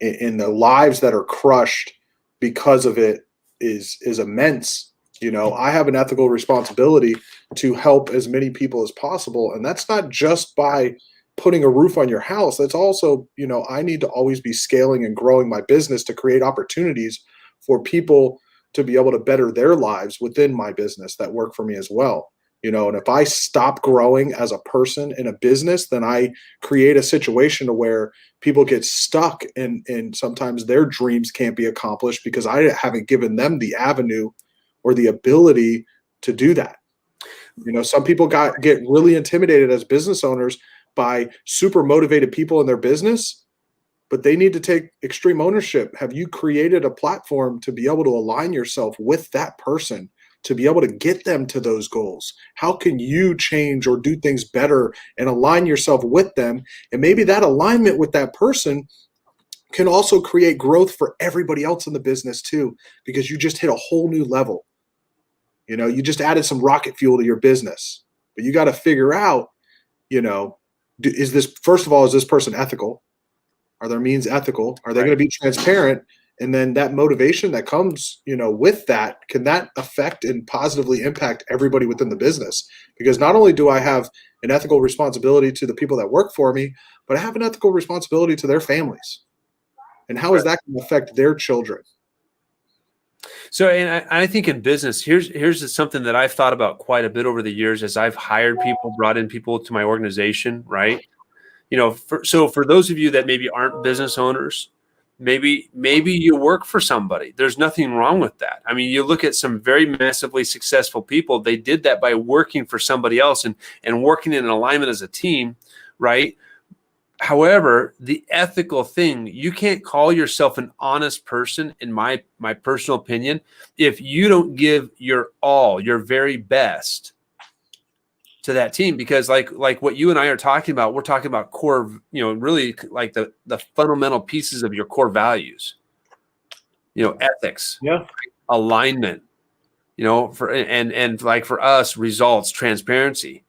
Speaker 2: And the lives that are crushed because of it is immense. I have an ethical responsibility to help as many people as possible. And that's not just by putting a roof on your house. That's also, I need to always be scaling and growing my business to create opportunities for people to be able to better their lives within my business that work for me as well. And if I stop growing as a person in a business, then I create a situation to where people get stuck and sometimes their dreams can't be accomplished because I haven't given them the avenue or the ability to do that. Some people get really intimidated as business owners by super motivated people in their business, but they need to take extreme ownership. Have you created a platform to be able to align yourself with that person, to be able to get them to those goals? How can you change or do things better and align yourself with them? And maybe that alignment with that person can also create growth for everybody else in the business too, because you just hit a whole new level. You just added some rocket fuel to your business, but you got to figure out, is this person ethical? Are their means ethical? Are they going to be transparent? And then that motivation that comes, with that, can that affect and positively impact everybody within the business? Because not only do I have an ethical responsibility to the people that work for me, but I have an ethical responsibility to their families. And how is that going to affect their children?
Speaker 1: So, and I think in business, here's something that I've thought about quite a bit over the years as I've hired people, brought in people to my organization, right? So for those of you that maybe aren't business owners, maybe you work for somebody. There's nothing wrong with that. I mean, you look at some very massively successful people. They did that by working for somebody else and working in alignment as a team, right? However, the ethical thing, you can't call yourself an honest person, in my personal opinion, if you don't give your all, your very best to that team. Because like what you and I are talking about, we're talking about core, really like the fundamental pieces of your core values, ethics, alignment, and like for us, results, transparency.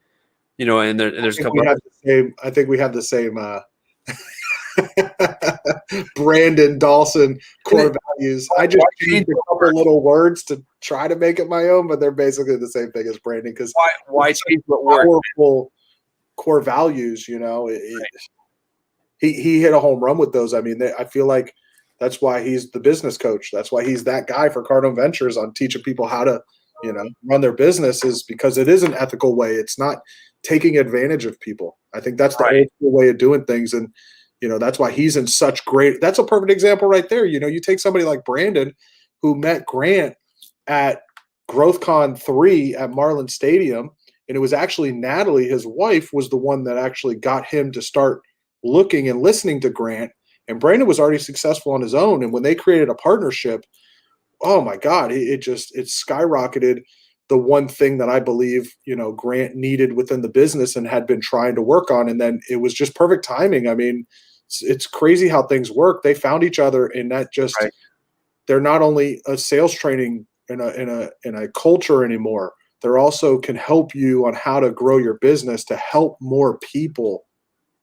Speaker 1: And there's a couple.
Speaker 2: I think we have the same. Brandon Dawson core values. I just changed a couple little words to try to make it my own, but they're basically the same thing as Brandon. Because
Speaker 1: why change what word?
Speaker 2: Powerful core values. He hit a home run with those. I mean, I feel like that's why he's the business coach. That's why he's that guy for Cardone Ventures on teaching people how to run their business, is because it is an ethical way. It's not taking advantage of people. I think that's the old school way of doing things. And, that's why he's in such that's a perfect example right there. You take somebody like Brandon, who met Grant at GrowthCon 3 at Marlin Stadium. And it was actually Natalie, his wife, was the one that actually got him to start looking and listening to Grant. And Brandon was already successful on his own. And when they created a partnership, oh my God, it skyrocketed the one thing that I believe, Grant needed within the business and had been trying to work on. And then it was just perfect timing. I mean, it's crazy how things work. They found each other, and that just, they're not only a sales training in a culture anymore, they're also can help you on how to grow your business to help more people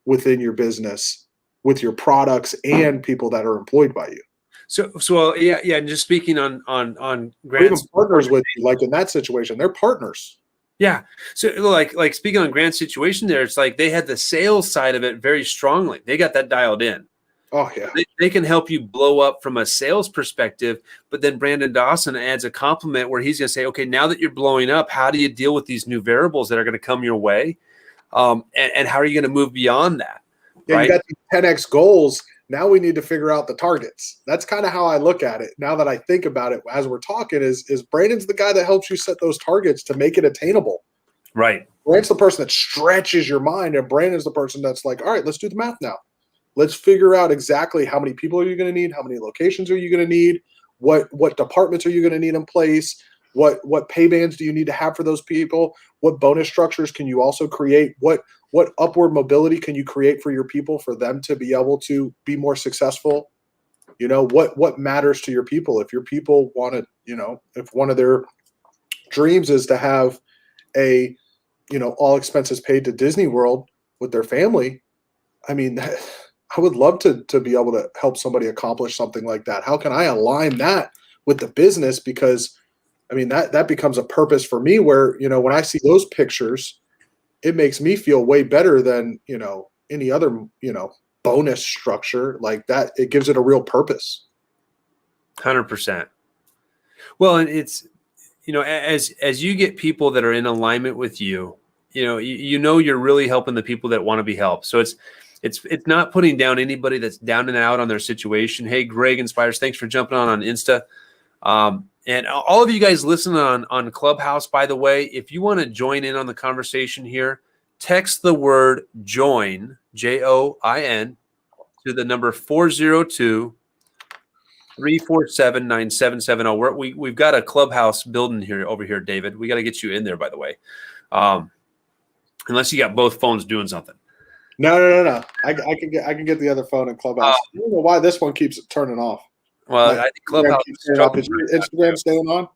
Speaker 2: within your business with your products and people that are employed by you.
Speaker 1: So yeah. And just speaking on Grant's
Speaker 2: partners with you, like in that situation, they're partners.
Speaker 1: Yeah. So like speaking on Grant's situation there, it's like they had the sales side of it very strongly. They got that dialed in.
Speaker 2: Oh yeah.
Speaker 1: They can help you blow up from a sales perspective, but then Brandon Dawson adds a compliment where he's going to say, okay, now that you're blowing up, how do you deal with these new variables that are going to come your way? And how are you going to move beyond that?
Speaker 2: Yeah,
Speaker 1: Right?
Speaker 2: you got these 10x goals. Now we need to figure out the targets. That's kind of how I look at it. Now that I think about it as we're talking, is Brandon's the guy that helps you set those targets to make it attainable.
Speaker 1: Right.
Speaker 2: Brandon's the person that stretches your mind, and Brandon's the person that's like, all right, let's do the math now. Let's figure out exactly how many people are you going to need, how many locations are you going to need, what departments are you going to need in place, what pay bands do you need to have for those people, what bonus structures can you also create, what upward mobility can you create for your people for them to be able to be more successful. You know, what matters to your people. If your people want to, you know, if one of their dreams is to have a, you know, all expenses paid to Disney World with their family, I mean, I would love to be able to help somebody accomplish something like that. How can I align that with the business? Because I mean, that becomes a purpose for me where, you know, when I see those pictures, it makes me feel way better than, you know, any other, you know, bonus structure like that. It gives it a real purpose.
Speaker 1: 100%. Well, and it's, you know, as you get people that are in alignment with you, you know you're really helping the people that want to be helped. So it's not putting down anybody that's down and out on their situation. Hey, Greg Inspires, thanks for jumping on Insta. And all of you guys listening on Clubhouse, by the way, if you want to join in on the conversation here, text the word join, JOIN, to the number 402-347-9770. We've got a Clubhouse building here over here, David. We got to get you in there, by the way. Unless you got both phones doing something.
Speaker 2: No. I can get the other phone in Clubhouse. I don't know why this one keeps turning off.
Speaker 1: Well, I think Clubhouse
Speaker 2: is your Instagram staying on?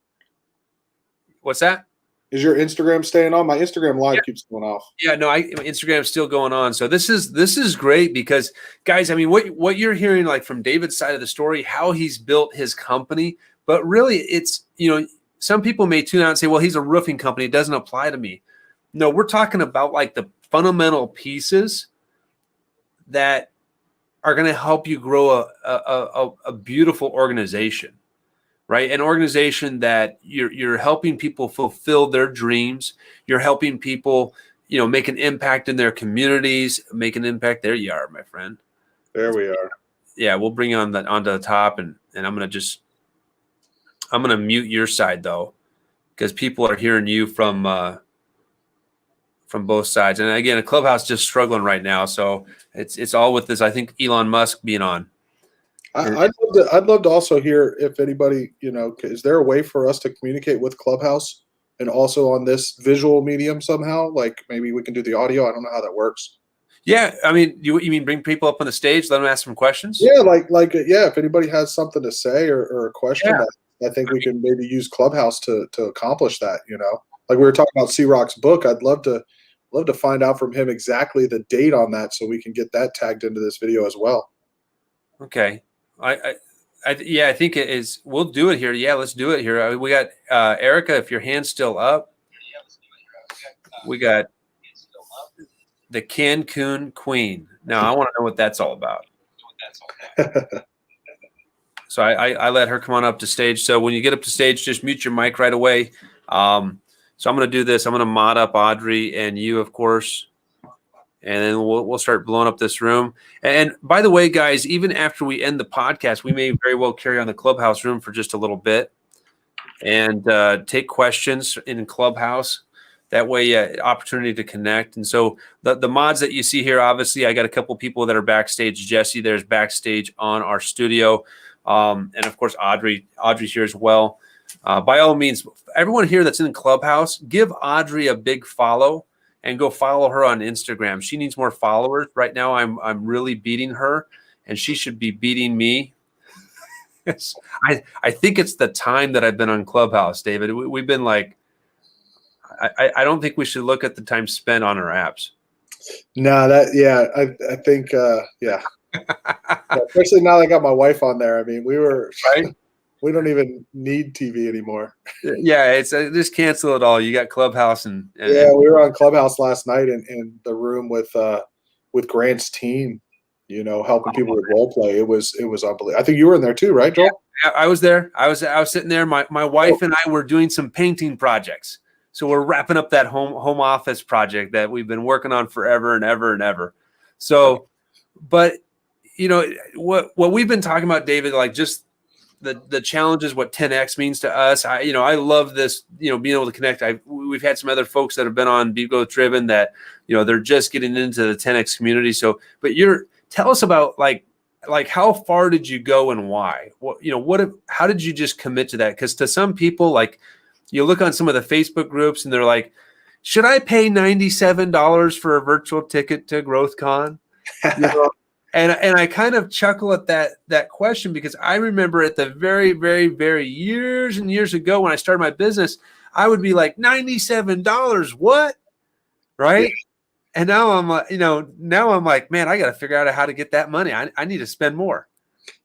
Speaker 1: What's that?
Speaker 2: Is your Instagram staying on? My Instagram live keeps going off.
Speaker 1: Yeah, no, Instagram's still going on. So this is great because, guys, I mean, what you're hearing, like, from David's side of the story, how he's built his company, but really it's, you know, some people may tune out and say, well, he's a roofing company, it doesn't apply to me. No, we're talking about like the fundamental pieces that are going to help you grow a beautiful organization, right? An organization that you're helping people fulfill their dreams. You're helping people, you know, make an impact in their communities, make an impact. There you are, my friend.
Speaker 2: There we are.
Speaker 1: Yeah, we'll bring you onto the top, and I'm gonna mute your side though, because people are hearing you from both sides. And again, a Clubhouse just struggling right now, so it's all with this. I think Elon Musk being on.
Speaker 2: I'd love to also hear if anybody, you know, is there a way for us to communicate with Clubhouse and also on this visual medium somehow? Like maybe we can do the audio. I don't know how that works.
Speaker 1: Yeah, I mean, you mean bring people up on the stage, let them ask some questions?
Speaker 2: Yeah, if anybody has something to say or a question, I think we can maybe use Clubhouse to accomplish that. You know, like we were talking about C-Rock's book. I'd love to find out from him exactly the date on that so we can get that tagged into this video as well.
Speaker 1: Okay. I think it is. We'll do it here. Yeah, let's do it here. We got Erica, if your hand's still up. We got the Cancun Queen. Now I want to know what that's all about. So I let her come on up to stage. So when you get up to stage, just mute your mic right away. So I'm going to do this. I'm going to mod up Audrey and you, of course. And then we'll start blowing up this room. And by the way, guys, even after we end the podcast, we may very well carry on the Clubhouse room for just a little bit and take questions in Clubhouse. That way, opportunity to connect. And so the mods that you see here, obviously, I got a couple people that are backstage. Jesse, there's backstage on our studio. And, of course, Audrey's here as well. By all means, everyone here that's in Clubhouse, give Audrey a big follow. And go follow her on Instagram. She needs more followers. Right now, I'm really beating her, and she should be beating me. I think it's the time that I've been on Clubhouse, David. We've been like, I don't think we should look at the time spent on our apps.
Speaker 2: No, I think, yeah. Especially now that I got my wife on there. I mean, we were,
Speaker 1: right?
Speaker 2: We don't even need TV anymore.
Speaker 1: Yeah, it's just cancel it all. You got Clubhouse and
Speaker 2: Yeah, we were on Clubhouse last night in the room with Grant's team, helping people with role play. It was unbelievable. I think you were in there too, right, Joel?
Speaker 1: yeah, I was there. I was sitting there. My wife and I were doing some painting projects. So we're wrapping up that home office project that we've been working on forever and ever and ever. So, but what we've been talking about, David, like just the challenges, what 10X means to us. I love this, being able to connect. We've had some other folks that have been on Be Growth Driven that, they're just getting into the 10X community. So, but tell us about like how far did you go and why? How did you just commit to that? Because to some people, like you look on some of the Facebook groups and they're like, should I pay $97 for a virtual ticket to GrowthCon? And I kind of chuckle at that question because I remember at the very, very, very years and years ago when I started my business, I would be like $97, what? Right? Yeah. And now I'm like, man, I got to figure out how to get that money. I need to spend more.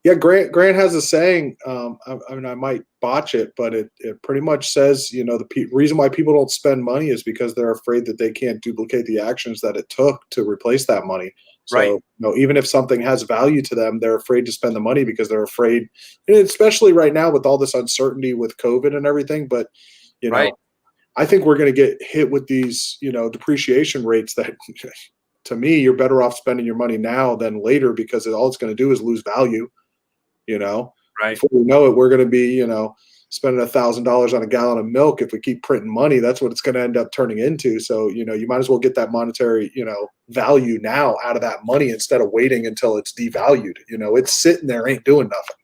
Speaker 2: Yeah, Grant has a saying. I mean, I might botch it, but it pretty much says, the reason why people don't spend money is because they're afraid that they can't duplicate the actions that it took to replace that money. So,
Speaker 1: right.
Speaker 2: Even if something has value to them, they're afraid to spend the money because they're afraid, and especially right now with all this uncertainty with COVID and everything. But,
Speaker 1: right.
Speaker 2: I think we're going to get hit with these, depreciation rates that, to me, you're better off spending your money now than later because all it's going to do is lose value.
Speaker 1: Right.
Speaker 2: Before we know it, we're going to be, spending $1,000 on a gallon of milk. If we keep printing money, that's what it's going to end up turning into. So, you might as well get that monetary, value now out of that money instead of waiting until it's devalued. It's sitting there, ain't doing nothing.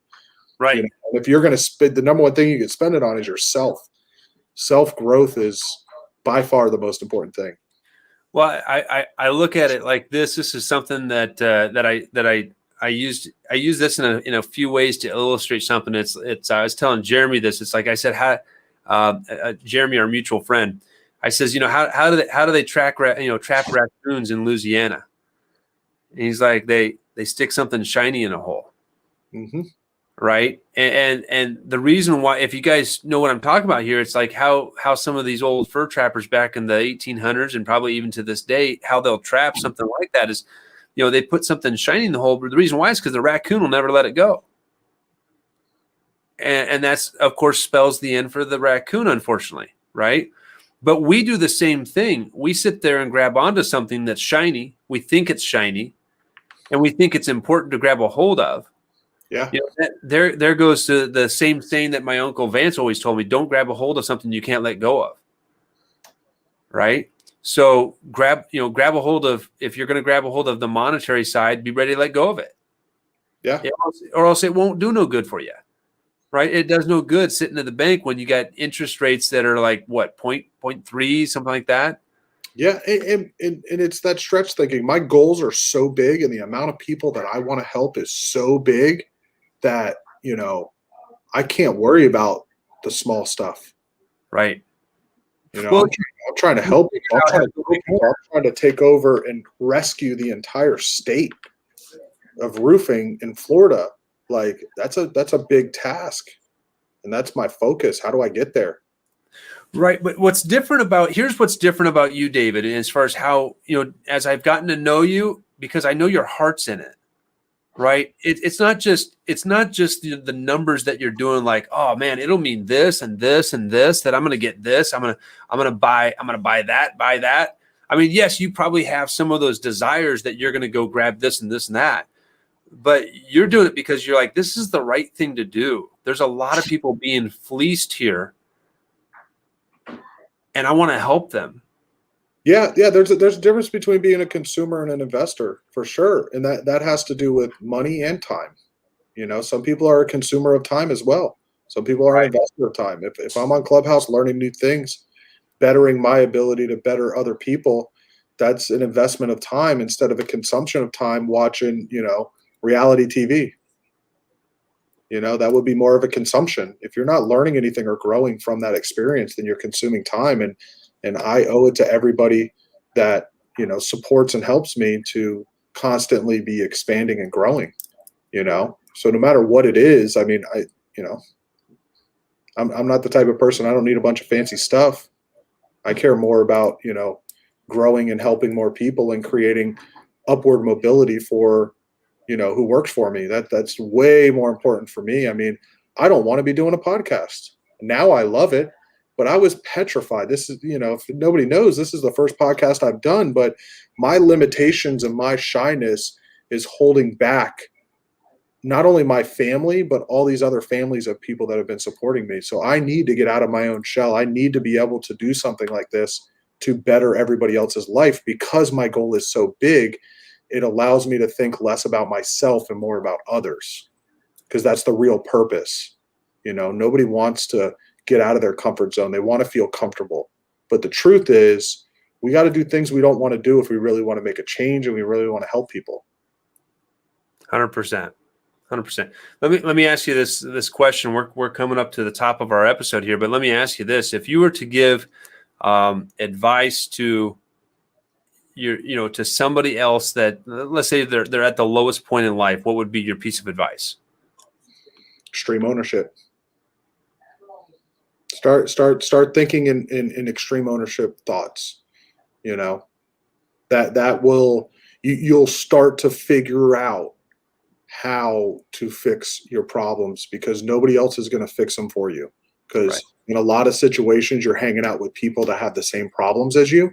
Speaker 1: Right.
Speaker 2: And if you're going to spend, the number one thing you can spend it on is yourself. Self-growth is by far the most important thing.
Speaker 1: Well, I look at it like this. This is something that I use this in a few ways to illustrate something. I was telling Jeremy this. It's like I said, Jeremy, our mutual friend, I says, how do they trap raccoons in Louisiana? And he's like, they stick something shiny in a hole.
Speaker 2: Mm-hmm.
Speaker 1: Right. And the reason why, if you guys know what I'm talking about here, it's like how some of these old fur trappers back in the 1800s and probably even to this day, how they'll trap something like that is, they put something shiny in the hole. But the reason why is because the raccoon will never let it go. And that's, of course, spells the end for the raccoon, unfortunately. Right. But we do the same thing. We sit there and grab onto something that's shiny. We think it's shiny and we think it's important to grab a hold of.
Speaker 2: Yeah.
Speaker 1: There goes to the same saying that my Uncle Vance always told me: don't grab a hold of something you can't let go of. Right. So grab a hold of, if you're going to grab a hold of the monetary side, be ready to let go of it.
Speaker 2: Yeah.
Speaker 1: Or else it won't do no good for you. Right. It does no good sitting at the bank when you got interest rates that are like what, 0.3, something like that.
Speaker 2: Yeah. And it's that stretch thinking. My goals are so big and the amount of people that I want to help is so big that, I can't worry about the small stuff.
Speaker 1: Right.
Speaker 2: Well, I'm trying to help people. I'm trying to take over and rescue the entire state of roofing in Florida. Like that's a big task. And that's my focus. How do I get there?
Speaker 1: Right. But here's what's different about you, David, as far as how, as I've gotten to know you, because I know your heart's in it. Right. It's not just the numbers that you're doing, like, oh man, it'll mean this and this and this, that I'm going to get this. I'm going to buy that. I mean, yes, you probably have some of those desires that you're going to go grab this and this and that, but you're doing it because you're like, this is the right thing to do. There's a lot of people being fleeced here and I want to help them.
Speaker 2: Yeah. There's a difference between being a consumer and an investor for sure. And that has to do with money and time. Some people are a consumer of time as well. Some people are an investor of time. If I'm on Clubhouse learning new things, bettering my ability to better other people, that's an investment of time instead of a consumption of time watching, reality TV. That would be more of a consumption. If you're not learning anything or growing from that experience, then you're consuming time. And I owe it to everybody that, supports and helps me to constantly be expanding and growing, So no matter what it is, I mean, I'm not the type of person, I don't need a bunch of fancy stuff. I care more about, growing and helping more people and creating upward mobility for, who works for me. That's way more important for me. I mean, I don't want to be doing a podcast. Now I love it, but I was petrified. This is, if nobody knows, this is the first podcast I've done, but my limitations and my shyness is holding back not only my family, but all these other families of people that have been supporting me. So I need to get out of my own shell. I need to be able to do something like this to better everybody else's life, because my goal is so big. It allows me to think less about myself and more about others, because that's the real purpose. Nobody wants to get out of their comfort zone. They want to feel comfortable. But the truth is, we got to do things we don't want to do if we really want to make a change and we really want to help people.
Speaker 1: 100%. 100%. Let me ask you this question. We're coming up to the top of our episode here, but let me ask you this: if you were to give advice to to somebody else that, let's say they're at the lowest point in life, what would be your piece of advice? Extreme
Speaker 2: ownership. Start thinking in extreme ownership thoughts. That will, you'll start to figure out how to fix your problems, because nobody else is going to fix them for you. Because in a lot of situations, you're hanging out with people that have the same problems as you.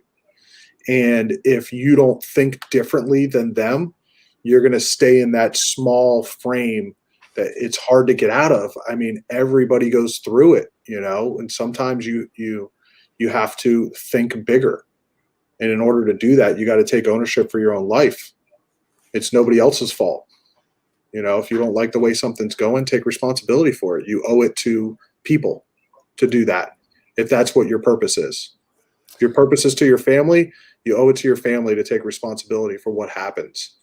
Speaker 2: And if you don't think differently than them, you're going to stay in that small frame that it's hard to get out of. I mean, everybody goes through it, and sometimes you have to think bigger. And in order to do that, you got to take ownership for your own life. It's nobody else's fault. If you don't like the way something's going, take responsibility for it. You owe it to people to do that, if that's what your purpose is. If your purpose is to your family, you owe it to your family to take responsibility for what happens.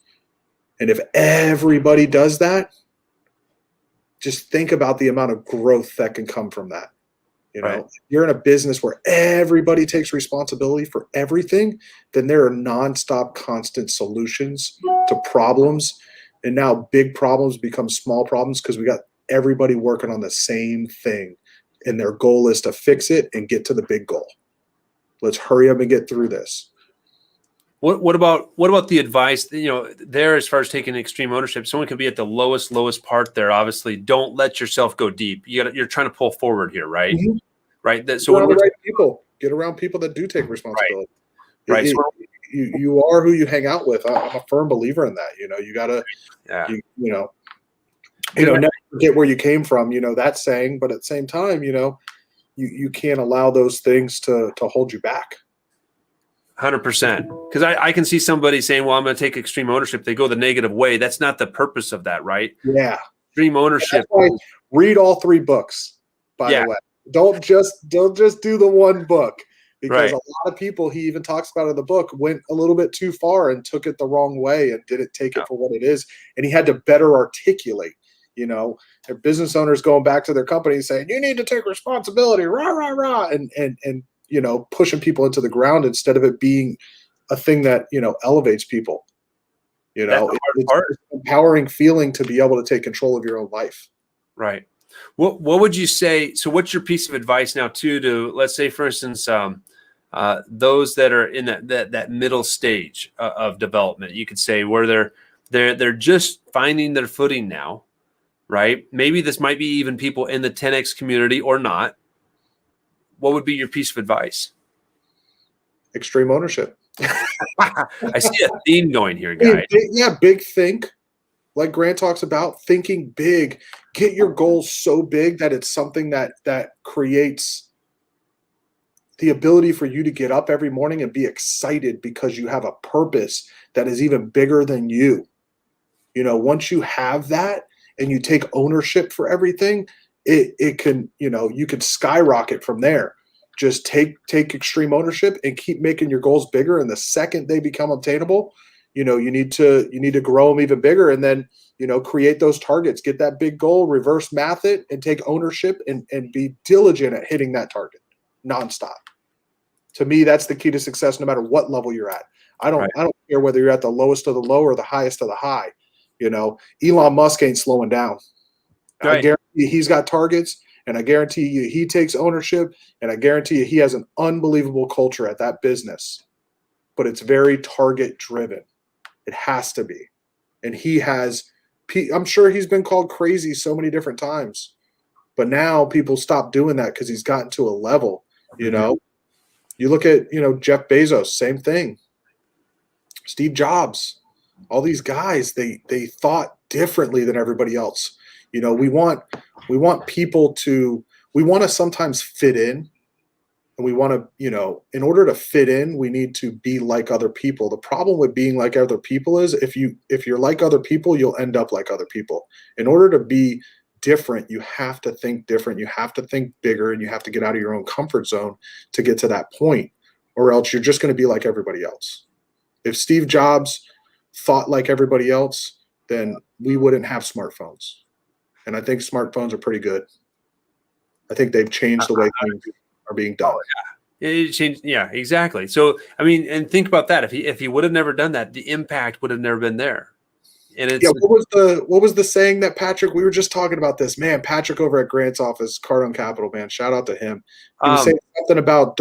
Speaker 2: And if everybody does that, just think about the amount of growth that can come from that. If you're in a business where everybody takes responsibility for everything, then there are nonstop, constant solutions to problems. And now big problems become small problems because we got everybody working on the same thing. And their goal is to fix it and get to the big goal. Let's hurry up and get through this.
Speaker 1: What about the advice, there, as far as taking extreme ownership? Someone can be at the lowest part there. Obviously, don't let yourself go deep. You're trying to pull forward here, right?
Speaker 2: Mm-hmm.
Speaker 1: Right.
Speaker 2: Get around people that do take responsibility.
Speaker 1: Right.
Speaker 2: You are who you hang out with. I'm a firm believer in that. You gotta, never forget where you came from. That saying, but at the same time, you can't allow those things to hold you back.
Speaker 1: 100%. Because I can see somebody saying, well, I'm going to take extreme ownership. They go the negative way. That's not the purpose of that, right?
Speaker 2: Yeah.
Speaker 1: Extreme ownership.
Speaker 2: Read all 3 books, by the way. Don't just do the one book, because a lot of people, he even talks about in the book, went a little bit too far and took it the wrong way and didn't take it for what it is. And he had to better articulate, their business owners going back to their company saying, you need to take responsibility, rah, rah, rah, and pushing people into the ground instead of it being a thing that, elevates people. It's an empowering feeling to be able to take control of your own life.
Speaker 1: Right. What would you say? So what's your piece of advice now to, let's say, for instance, those that are in that middle stage of development? You could say where they're just finding their footing now, right? Maybe this might be even people in the 10X community or not. What would be your piece of advice?
Speaker 2: Extreme ownership.
Speaker 1: I see a theme going here, guys.
Speaker 2: Big think. Like Grant talks about, thinking big. Get your goals so big that it's something that creates the ability for you to get up every morning and be excited because you have a purpose that is even bigger than you. Once you have that and you take ownership for everything, it can, you can skyrocket from there. Just take extreme ownership and keep making your goals bigger. And the second they become obtainable, you need to grow them even bigger, and then, create those targets, get that big goal, reverse math it, and take ownership and be diligent at hitting that target nonstop. To me, that's the key to success, no matter what level you're at. I don't care whether you're at the lowest of the low or the highest of the high. Elon Musk ain't slowing down. I guarantee he's got targets, and I guarantee you he takes ownership, and I guarantee you he has an unbelievable culture at that business. But it's very target driven. It has to be. And he has, I'm sure he's been called crazy so many different times. But now people stop doing that because he's gotten to a level, you know. You look at, Jeff Bezos, same thing. Steve Jobs, all these guys, they thought differently than everybody else. We want people to, we want to sometimes fit in, and we want to, in order to fit in, we need to be like other people. The problem with being like other people is if you're like other people, you'll end up like other people. In order to be different, you have to think different, you have to think bigger, and you have to get out of your own comfort zone to get to that point, or else you're just going to be like everybody else. If Steve Jobs thought like everybody else, then we wouldn't have smartphones. And I think smartphones are pretty good. I think they've changed the way things are being done.
Speaker 1: It changed, yeah, exactly. So I mean, and think about that. If he would have never done that, the impact would have never been there. And it's
Speaker 2: what was the saying that Patrick? We were just talking about this, man. Patrick over at Grant's office, Cardone Capital, man. Shout out to him. He was saying something about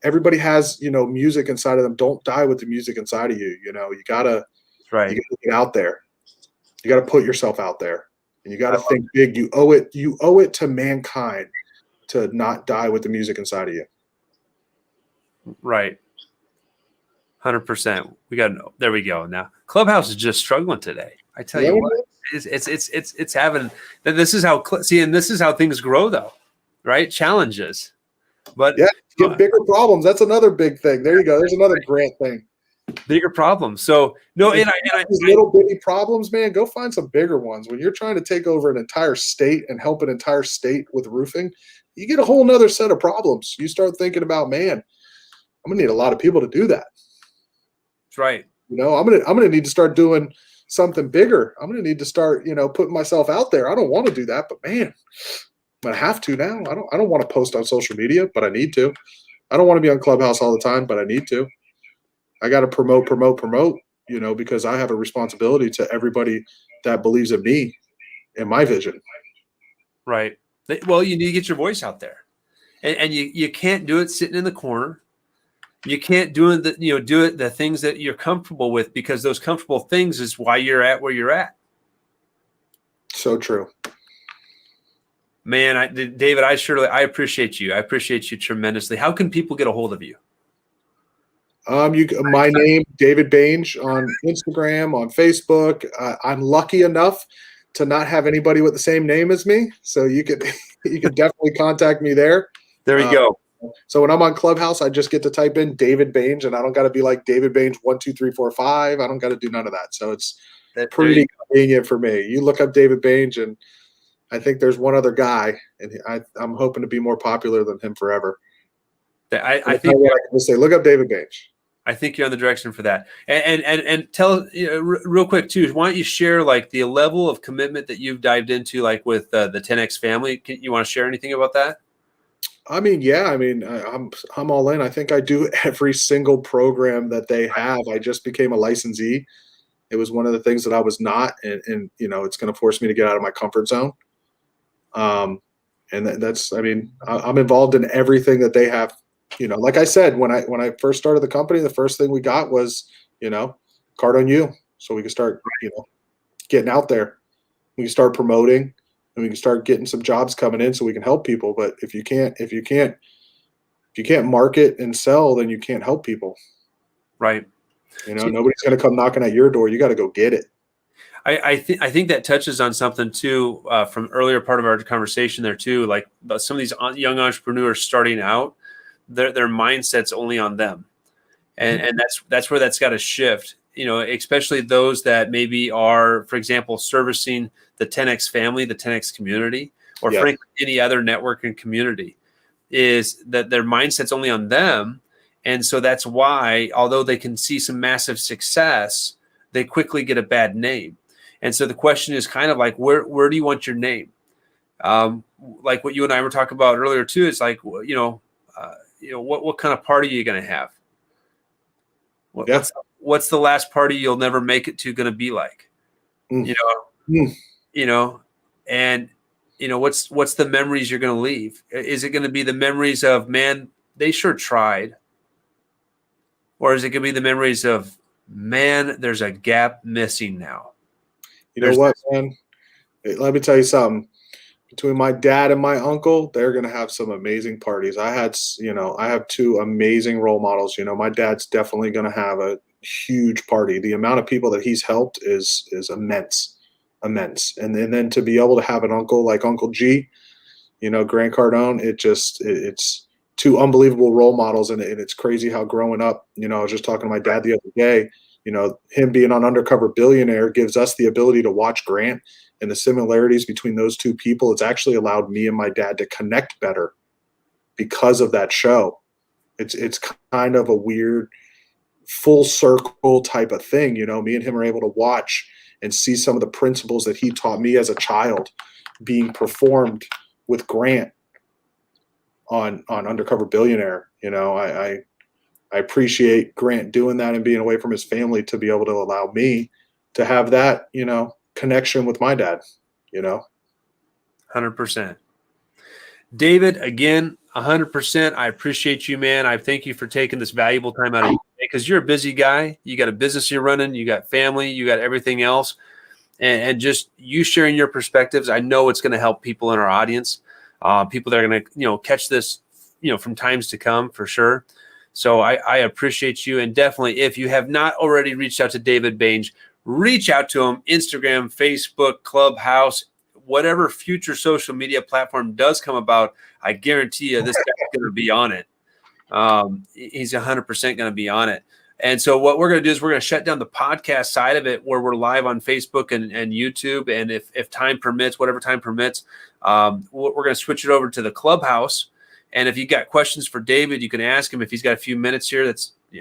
Speaker 2: everybody has music inside of them. Don't die with the music inside of you. You gotta get out there. You gotta put yourself out there, and you gotta think big. You owe it to mankind to not die with the music inside of you.
Speaker 1: Right. 100%. There we go. Now Clubhouse is just struggling today. I tell you what, it's having. This is how and this is how things grow, though, right? Challenges, but
Speaker 2: get bigger problems. That's another big thing. There you go. There's another Grant thing.
Speaker 1: Bigger problems. So no, and
Speaker 2: these little bitty problems, man. Go find some bigger ones. When you're trying to take over an entire state and help an entire state with roofing, you get a whole nother set of problems. You start thinking about, man, I'm gonna need a lot of people to do that.
Speaker 1: That's right.
Speaker 2: I'm gonna need to start doing something bigger. I'm gonna need to start, putting myself out there. I don't want to do that, but man, I'm gonna have to now. I don't want to post on social media, but I need to. I don't want to be on Clubhouse all the time, but I need to. I got to promote, because I have a responsibility to everybody that believes in me and my vision.
Speaker 1: Right. Well, you need to get your voice out there, and you can't do it sitting in the corner. You can't do the things that you're comfortable with, because those comfortable things is why you're at where you're at. So true. Man, David, I appreciate you. I appreciate you tremendously. How can people get a hold of you? My name, David Bange, on Instagram, on Facebook. I'm lucky enough to not have anybody with the same name as me, so you could definitely contact me there. There you go. So when I'm on Clubhouse, I just get to type in David Bange, and I don't got to be like David Bange 1 2 3 4 5. I don't got to do none of that. So it's pretty convenient for me. You look up David Bange, and I think there's one other guy, and I'm hoping to be more popular than him forever. I think what I can say, look up David Bange. I think you're on the direction for that. And tell real quick too. Why don't you share like the level of commitment that you've dived into, like with the 10X family? You want to share anything about that? I mean, I'm all in. I think I do every single program that they have. I just became a licensee. It was one of the things that I was not, and it's going to force me to get out of my comfort zone. And I'm involved in everything that they have. Like I said, when I first started the company, the first thing we got was, card on you, so we can start, getting out there. We can start promoting, and we can start getting some jobs coming in, so we can help people. But if you can't market and sell, then you can't help people. Right. Nobody's going to come knocking at your door. You got to go get it. I think that touches on something too from earlier part of our conversation there too, like about some of these young entrepreneurs starting out. Their mindset's only on them, and that's where that's got to shift. Especially those that maybe are, for example, servicing the 10X family, the 10X community, or frankly any other networking community, is that their mindset's only on them, and so that's why, although they can see some massive success, they quickly get a bad name. And so the question is kind of like, where do you want your name? Like what you and I were talking about earlier too. It's like what kind of party are you going to have? What's the last party you'll never make it to going to be like? And what's the memories you're going to leave? Is it going to be the memories of, man, they sure tried? Or is it going to be the memories of, man, there's a gap missing now?
Speaker 2: You know what, man? Hey, let me tell you something. Between my dad and my uncle, they're going to have some amazing parties. I have two amazing role models. My dad's definitely going to have a huge party. The amount of people that he's helped is immense. And then to be able to have an uncle like Uncle G, Grant Cardone, it's two unbelievable role models. And it's crazy how growing up, I was just talking to my dad the other day, him being on Undercover Billionaire gives us the ability to watch Grant, and the similarities between those two people. It's actually allowed me and my dad to connect better because of that show. It's kind of a weird full circle type of thing. Me and him are able to watch and see some of the principles that he taught me as a child being performed with Grant on Undercover Billionaire. I appreciate Grant doing that and being away from his family to be able to allow me to have that, connection with my dad,
Speaker 1: 100%. David, again, 100%. I appreciate you, man. I thank you for taking this valuable time out of your day, because you're a busy guy. You got a business you're running, you got family, you got everything else. And just you sharing your perspectives, I know it's going to help people in our audience, people that are going to, catch this, from times to come, for sure. So I appreciate you. And definitely, if you have not already reached out to David Bange, reach out to him. Instagram, Facebook, Clubhouse, whatever future social media platform does come about, I guarantee you this guy's going to be on it. He's 100% going to be on it. And so what we're going to do is we're going to shut down the podcast side of it, where we're live on Facebook and YouTube. And if time permits, whatever time permits, we're going to switch it over to the Clubhouse. And if you got questions for David, you can ask him if he's got a few minutes here.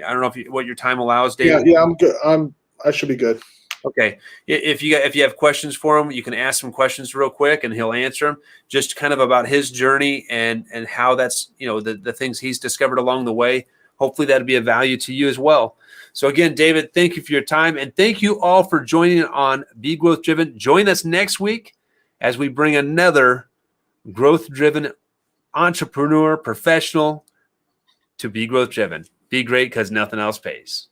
Speaker 1: I don't know what your time allows, David.
Speaker 2: Yeah, I'm good. I should be good.
Speaker 1: Okay. If you have questions for him, you can ask some questions real quick and he'll answer them, just kind of about his journey and how that's, the things he's discovered along the way. Hopefully that'll be of value to you as well. So again, David, thank you for your time, and thank you all for joining on Be Growth Driven. Join us next week as we bring another growth driven entrepreneur, professional to Be Growth Driven. Be great, because nothing else pays.